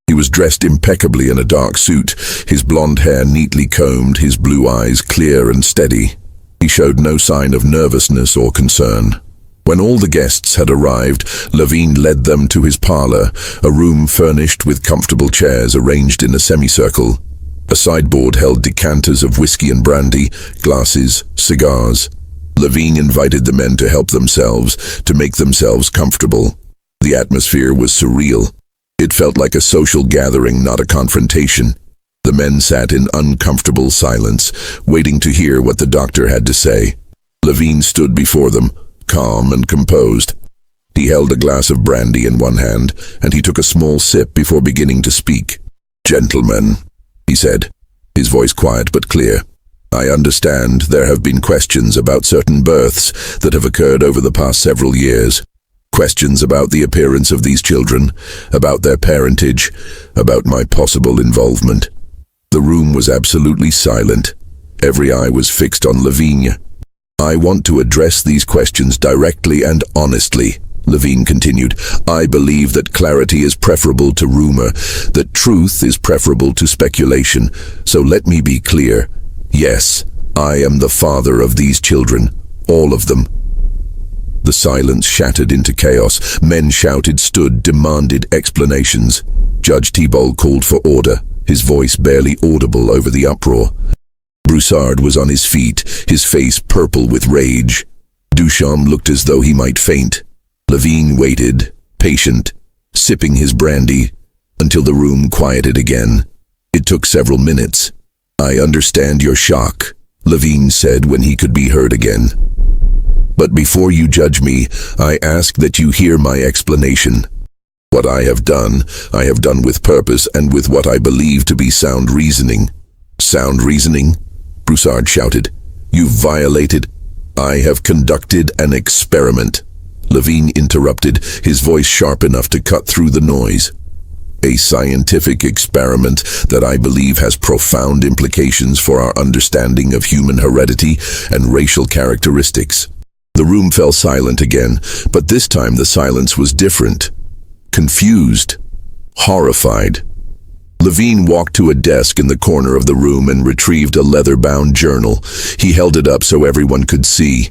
He was dressed impeccably in a dark suit, his blonde hair neatly combed, his blue eyes clear and steady. He showed no sign of nervousness or concern. When all the guests had arrived, Levine led them to his parlor, a room furnished with comfortable chairs arranged in a semicircle. A sideboard held decanters of whiskey and brandy, glasses, cigars. Levine invited the men to help themselves, to make themselves comfortable. The atmosphere was surreal. It felt like a social gathering, not a confrontation. The men sat in uncomfortable silence, waiting to hear what the doctor had to say. Levine stood before them, calm and composed. He held a glass of brandy in one hand, and he took a small sip before beginning to speak. "Gentlemen," he said, his voice quiet but clear, "I understand there have been questions about certain births that have occurred over the past several years. Questions about the appearance of these children, about their parentage, about my possible involvement." The room was absolutely silent. Every eye was fixed on Levine. "I want to address these questions directly and honestly," Levine continued. "I believe that clarity is preferable to rumor, that truth is preferable to speculation. So let me be clear. Yes, I am the father of these children, all of them." The silence shattered into chaos. Men shouted, stood, demanded explanations. Judge Thibault called for order, his voice barely audible over the uproar. Broussard was on his feet, his face purple with rage. Duchamp looked as though he might faint. Levine waited, patient, sipping his brandy, until the room quieted again. It took several minutes. "I understand your shock," Levine said when he could be heard again. "But before you judge me, I ask that you hear my explanation. What I have done with purpose and with what I believe to be sound reasoning." "Sound reasoning?" Broussard shouted. "You've violated—" "I have conducted an experiment," Levine interrupted, his voice sharp enough to cut through the noise. "A scientific experiment that I believe has profound implications for our understanding of human heredity and racial characteristics." The room fell silent again, but this time the silence was different. Confused, horrified. Levine walked to a desk in the corner of the room and retrieved a leather-bound journal. He held it up so everyone could see.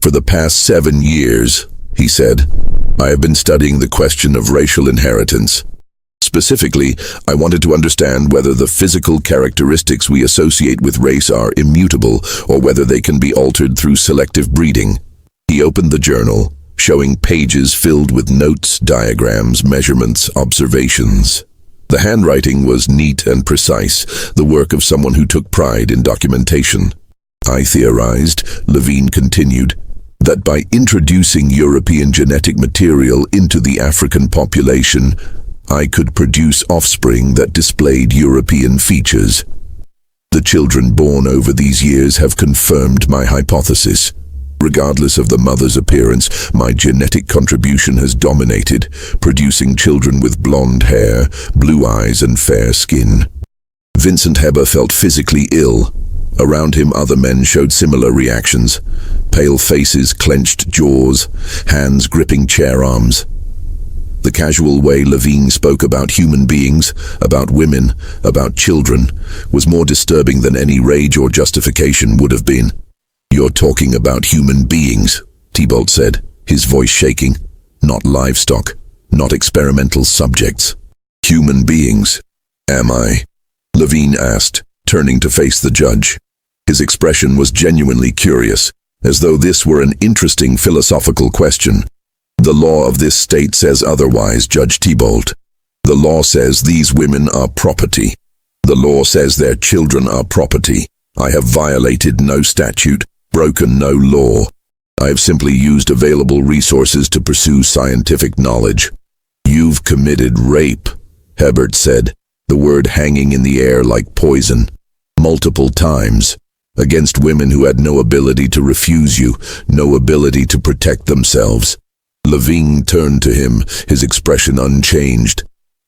"For the past 7 years," he said, "I have been studying the question of racial inheritance. Specifically, I wanted to understand whether the physical characteristics we associate with race are immutable or whether they can be altered through selective breeding." He opened the journal, showing pages filled with notes, diagrams, measurements, observations. The handwriting was neat and precise, the work of someone who took pride in documentation. "I theorized," Levine continued, "that by introducing European genetic material into the African population, I could produce offspring that displayed European features. The children born over these years have confirmed my hypothesis. Regardless of the mother's appearance, my genetic contribution has dominated, producing children with blonde hair, blue eyes, and fair skin." Vincent Heber felt physically ill. Around him, other men showed similar reactions. Pale faces, clenched jaws, hands gripping chair arms. The casual way Levine spoke about human beings, about women, about children, was more disturbing than any rage or justification would have been. You're talking about human beings, Thibault said, his voice shaking. Not livestock, not experimental subjects. Human beings. Am I? Levine asked, turning to face the judge. His expression was genuinely curious, as though this were an interesting philosophical question. The law of this state says otherwise, Judge Thibault. The law says these women are property. The law says their children are property. I have violated no statute, broken no law. I have simply used available resources to pursue scientific knowledge. You've committed rape, Hebert said, the word hanging in the air like poison. Multiple times. Against women who had no ability to refuse you, no ability to protect themselves. Levine turned to him, his expression unchanged.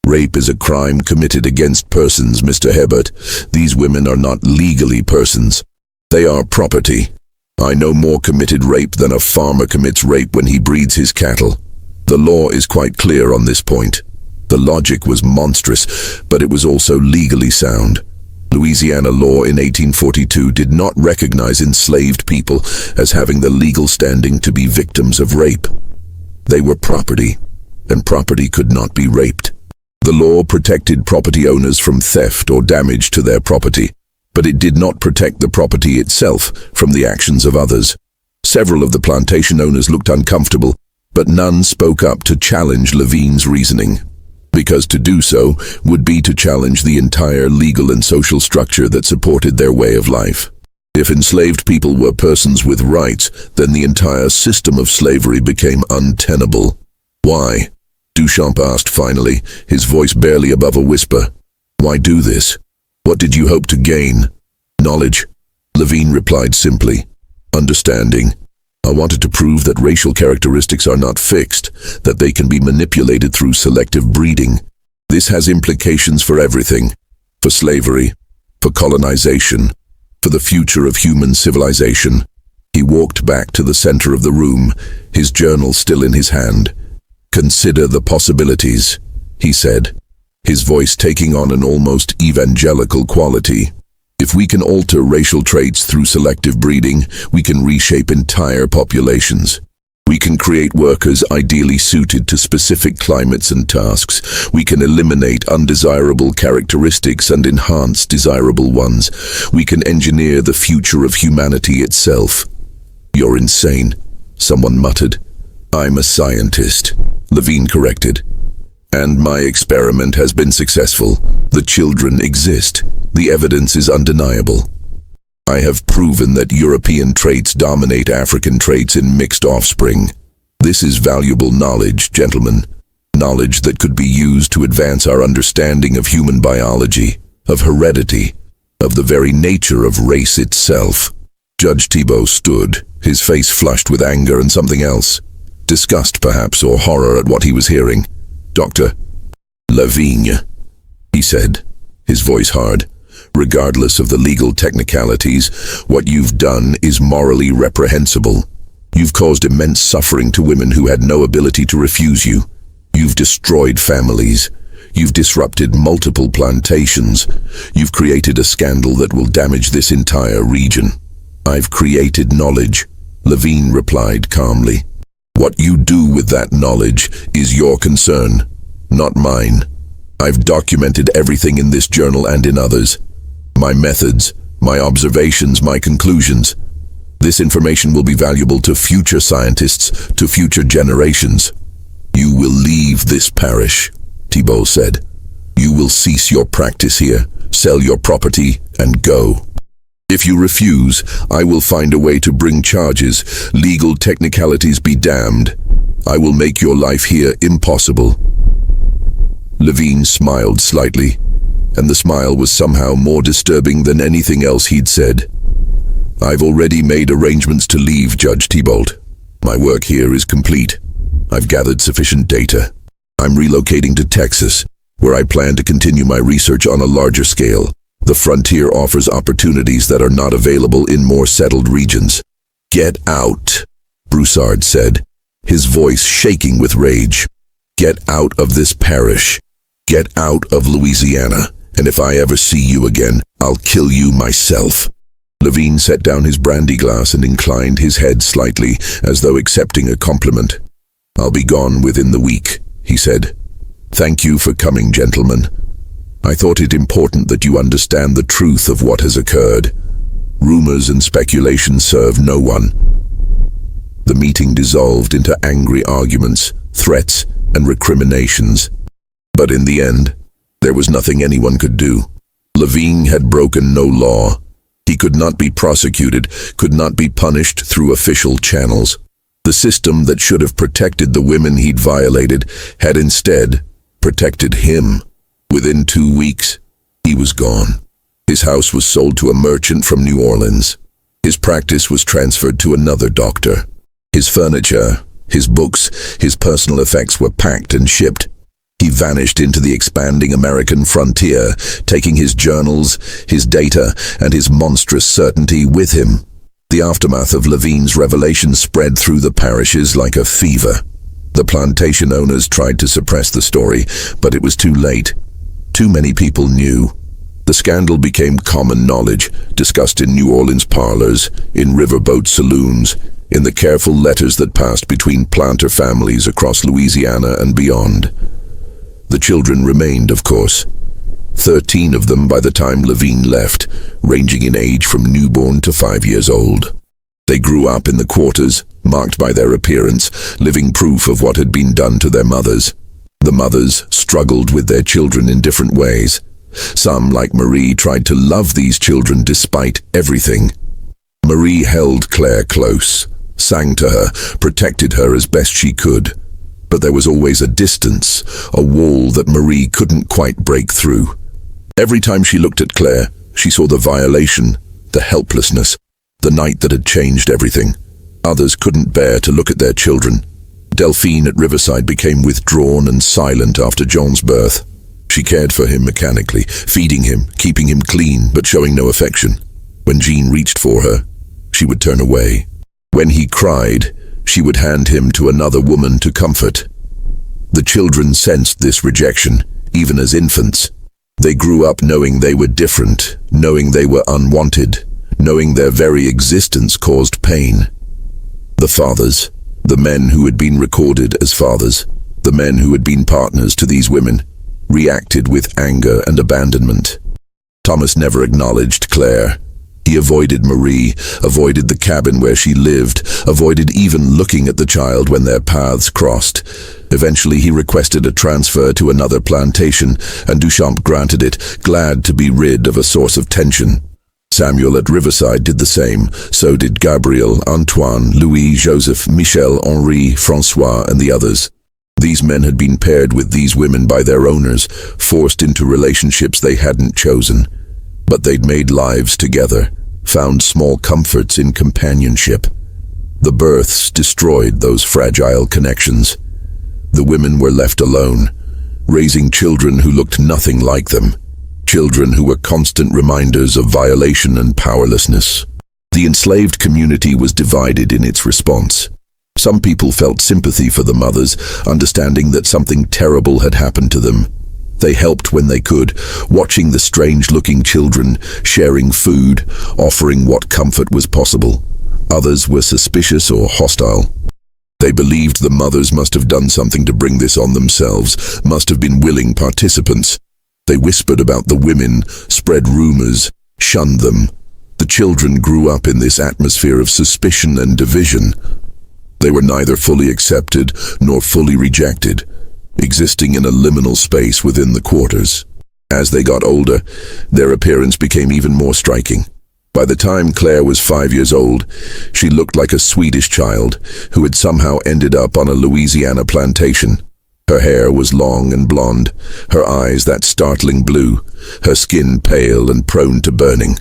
Rape is a crime committed against persons, Mr. Hebert. These women are not legally persons. They are property. I no more committed rape than a farmer commits rape when he breeds his cattle. The law is quite clear on this point. The logic was monstrous, but it was also legally sound. Louisiana law in 1842 did not recognize enslaved people as having the legal standing to be victims of rape. They were property, and property could not be raped. The law protected property owners from theft or damage to their property, but it did not protect the property itself from the actions of others. Several of the plantation owners looked uncomfortable, but none spoke up to challenge Levine's reasoning, because to do so would be to challenge the entire legal and social structure that supported their way of life. If enslaved people were persons with rights, then the entire system of slavery became untenable. Why? Duchamp asked finally, his voice barely above a whisper. Why do this? What did you hope to gain? Knowledge. Levine replied simply. Understanding. I wanted to prove that racial characteristics are not fixed, that they can be manipulated through selective breeding. This has implications for everything. For slavery, for colonization, for the future of human civilization. He walked back to the center of the room, his journal still in his hand. Consider the possibilities, he said, his voice taking on an almost evangelical quality. If we can alter racial traits through selective breeding, we can reshape entire populations. We can create workers ideally suited to specific climates and tasks. We can eliminate undesirable characteristics and enhance desirable ones. We can engineer the future of humanity itself. You're insane, someone muttered. I'm a scientist, Levine corrected. And my experiment has been successful. The children exist. The evidence is undeniable. I have proven that European traits dominate African traits in mixed offspring. This is valuable knowledge, gentlemen. Knowledge that could be used to advance our understanding of human biology, of heredity, of the very nature of race itself. Judge Thibault stood, his face flushed with anger and something else. Disgust, perhaps, or horror at what he was hearing. Dr. Lavigne, he said, his voice hard. Regardless of the legal technicalities, what you've done is morally reprehensible. You've caused immense suffering to women who had no ability to refuse you. You've destroyed families. You've disrupted multiple plantations. You've created a scandal that will damage this entire region. I've created knowledge, Levine replied calmly. What you do with that knowledge is your concern, not mine. I've documented everything in this journal and in others. My methods, my observations, my conclusions. This information will be valuable to future scientists, to future generations. You will leave this parish, Thibault said. You will cease your practice here, sell your property, and go. If you refuse, I will find a way to bring charges. Legal technicalities be damned. I will make your life here impossible. Levine smiled slightly, and the smile was somehow more disturbing than anything else he'd said. I've already made arrangements to leave, Judge Thibault. My work here is complete. I've gathered sufficient data. I'm relocating to Texas, where I plan to continue my research on a larger scale. The frontier offers opportunities that are not available in more settled regions. Get out, Broussard said, his voice shaking with rage. Get out of this parish. Get out of Louisiana, and if I ever see you again, I'll kill you myself. Levine set down his brandy glass and inclined his head slightly, as though accepting a compliment. "I'll be gone within the week," he said. "Thank you for coming, gentlemen. I thought it important that you understand the truth of what has occurred. Rumors and speculation serve no one." The meeting dissolved into angry arguments, threats, and recriminations. But in the end, there was nothing anyone could do. Levine had broken no law. He could not be prosecuted, could not be punished through official channels. The system that should have protected the women he'd violated had instead protected him. Within 2 weeks, he was gone. His house was sold to a merchant from New Orleans. His practice was transferred to another doctor. His furniture, his books, his personal effects were packed and shipped. He vanished into the expanding American frontier, taking his journals, his data, and his monstrous certainty with him. The aftermath of Levine's revelation spread through the parishes like a fever. The plantation owners tried to suppress the story, but it was too late. Too many people knew. The scandal became common knowledge, discussed in New Orleans parlors, in riverboat saloons, in the careful letters that passed between planter families across Louisiana and beyond. The children remained, of course. 13 of them by the time Levine left, ranging in age from newborn to 5 years old. They grew up in the quarters, marked by their appearance, living proof of what had been done to their mothers. The mothers struggled with their children in different ways. Some, like Marie, tried to love these children despite everything. Marie held Claire close, sang to her, protected her as best she could. But there was always a distance, a wall that Marie couldn't quite break through. Every time she looked at Claire, she saw the violation, the helplessness, the night that had changed everything. Others couldn't bear to look at their children. Delphine at Riverside became withdrawn and silent after John's birth. She cared for him mechanically, feeding him, keeping him clean, but showing no affection. When Jean reached for her, she would turn away. When he cried, she would hand him to another woman to comfort. The children sensed this rejection, even as infants. They grew up knowing they were different, knowing they were unwanted, knowing their very existence caused pain. The fathers, the men who had been recorded as fathers, the men who had been partners to these women, reacted with anger and abandonment. Thomas never acknowledged Claire. He avoided Marie, avoided the cabin where she lived, avoided even looking at the child when their paths crossed. Eventually he requested a transfer to another plantation, and Duchamp granted it, glad to be rid of a source of tension. Samuel at Riverside did the same. So did Gabriel, Antoine, Louis, Joseph, Michel, Henri, Francois, and the others. These men had been paired with these women by their owners, forced into relationships they hadn't chosen. But they'd made lives together, found small comforts in companionship. The births destroyed those fragile connections. The women were left alone, raising children who looked nothing like them, children who were constant reminders of violation and powerlessness. The enslaved community was divided in its response. Some people felt sympathy for the mothers, understanding that something terrible had happened to them. They helped when they could, watching the strange-looking children, sharing food, offering what comfort was possible. Others were suspicious or hostile. They believed the mothers must have done something to bring this on themselves, must have been willing participants. They whispered about the women, spread rumors, shunned them. The children grew up in this atmosphere of suspicion and division. They were neither fully accepted nor fully rejected, existing in a liminal space within the quarters. As they got older, their appearance became even more striking. By the time Claire was 5 years old, she looked like a Swedish child who had somehow ended up on a Louisiana plantation. Her hair was long and blonde, her eyes that startling blue, her skin pale and prone to burning.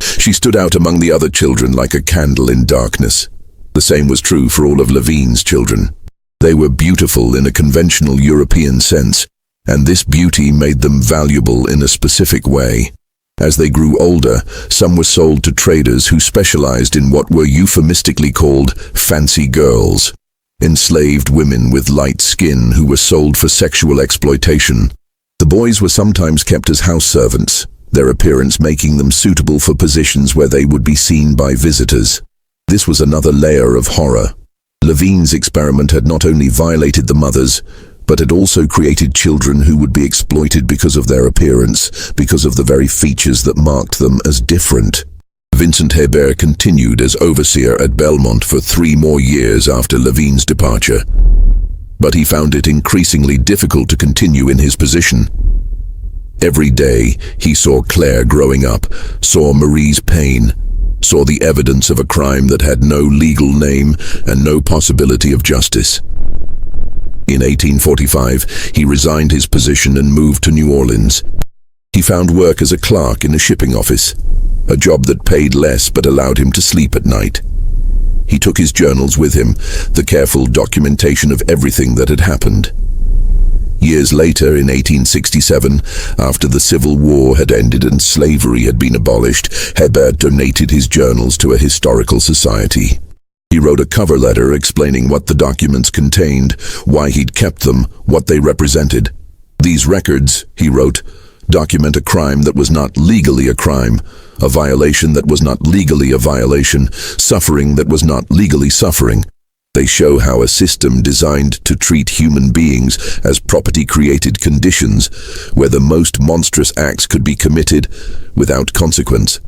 She stood out among the other children like a candle in darkness. The same was true for all of Levine's children. They were beautiful in a conventional European sense, and this beauty made them valuable in a specific way. As they grew older, some were sold to traders who specialized in what were euphemistically called fancy girls, enslaved women with light skin who were sold for sexual exploitation. The boys were sometimes kept as house servants, their appearance making them suitable for positions where they would be seen by visitors. This was another layer of horror. Levine's experiment had not only violated the mothers, but had also created children who would be exploited because of their appearance, because of the very features that marked them as different. Vincent Hebert continued as overseer at Belmont for 3 more years after Levine's departure. But he found it increasingly difficult to continue in his position. Every day, he saw Claire growing up, saw Marie's pain, saw the evidence of a crime that had no legal name and no possibility of justice. In 1845, he resigned his position and moved to New Orleans. He found work as a clerk in a shipping office, a job that paid less but allowed him to sleep at night. He took his journals with him, the careful documentation of everything that had happened. Years later, in 1867, after the Civil War had ended and slavery had been abolished, Hebert donated his journals to a historical society. He wrote a cover letter explaining what the documents contained, why he'd kept them, what they represented. These records, he wrote, document a crime that was not legally a crime, a violation that was not legally a violation, suffering that was not legally suffering. They show how a system designed to treat human beings as property-created conditions, where the most monstrous acts could be committed without consequence.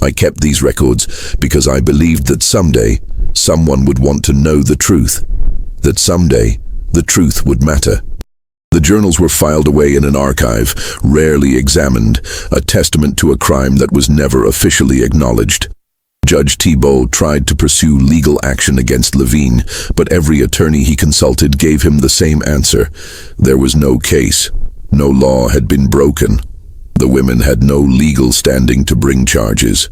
I kept these records because I believed that someday someone would want to know the truth, that someday the truth would matter. The journals were filed away in an archive, rarely examined, a testament to a crime that was never officially acknowledged. Judge Thibault tried to pursue legal action against Levine, but every attorney he consulted gave him the same answer. There was no case. No law had been broken. The women had no legal standing to bring charges.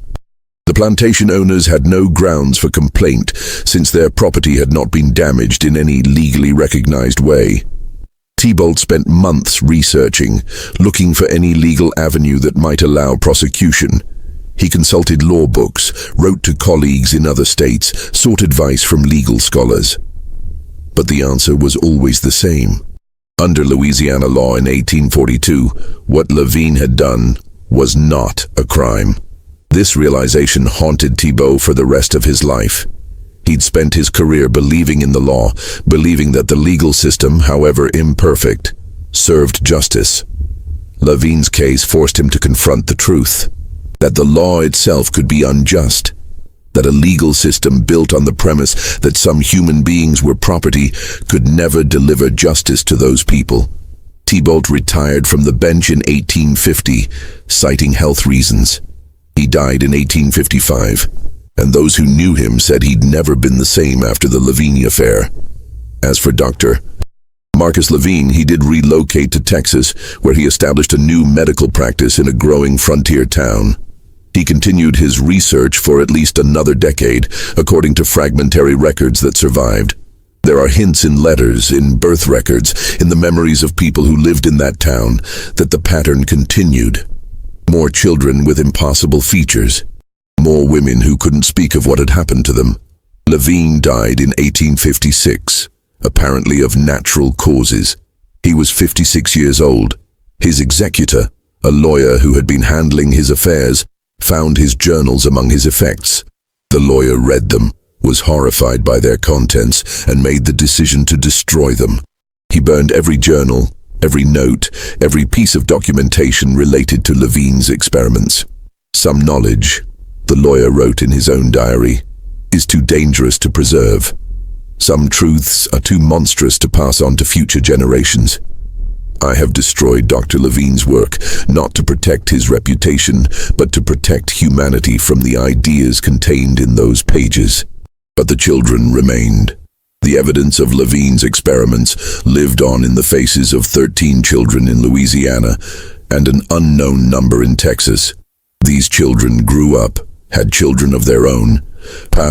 The plantation owners had no grounds for complaint, since their property had not been damaged in any legally recognized way. Thibault spent months researching, looking for any legal avenue that might allow prosecution. He consulted law books, wrote to colleagues in other states, sought advice from legal scholars. But the answer was always the same. Under Louisiana law in 1842, what Levine had done was not a crime. This realization haunted Thibault for the rest of his life. He'd spent his career believing in the law, believing that the legal system, however imperfect, served justice. Levine's case forced him to confront the truth, that the law itself could be unjust, that a legal system built on the premise that some human beings were property could never deliver justice to those people. Thibault retired from the bench in 1850, citing health reasons. He died in 1855. And those who knew him said he'd never been the same after the Levine affair. As for Dr. Marcus Levine, he did relocate to Texas, where he established a new medical practice in a growing frontier town. He continued his research for at least another decade, according to fragmentary records that survived. There are hints in letters, in birth records, in the memories of people who lived in that town, that the pattern continued. More children with impossible features. More women who couldn't speak of what had happened to them. Levine died in 1856, apparently of natural causes. He was 56 years old. His executor, a lawyer who had been handling his affairs, found his journals among his effects. The lawyer read them, was horrified by their contents, and made the decision to destroy them. He burned every journal, every note, every piece of documentation related to Levine's experiments. Some knowledge, the lawyer wrote in his own diary, is too dangerous to preserve. Some truths are too monstrous to pass on to future generations. I have destroyed Dr. Levine's work, not to protect his reputation, but to protect humanity from the ideas contained in those pages. But the children remained. The evidence of Levine's experiments lived on in the faces of 13 children in Louisiana and an unknown number in Texas. These children grew up, had children of their own, passed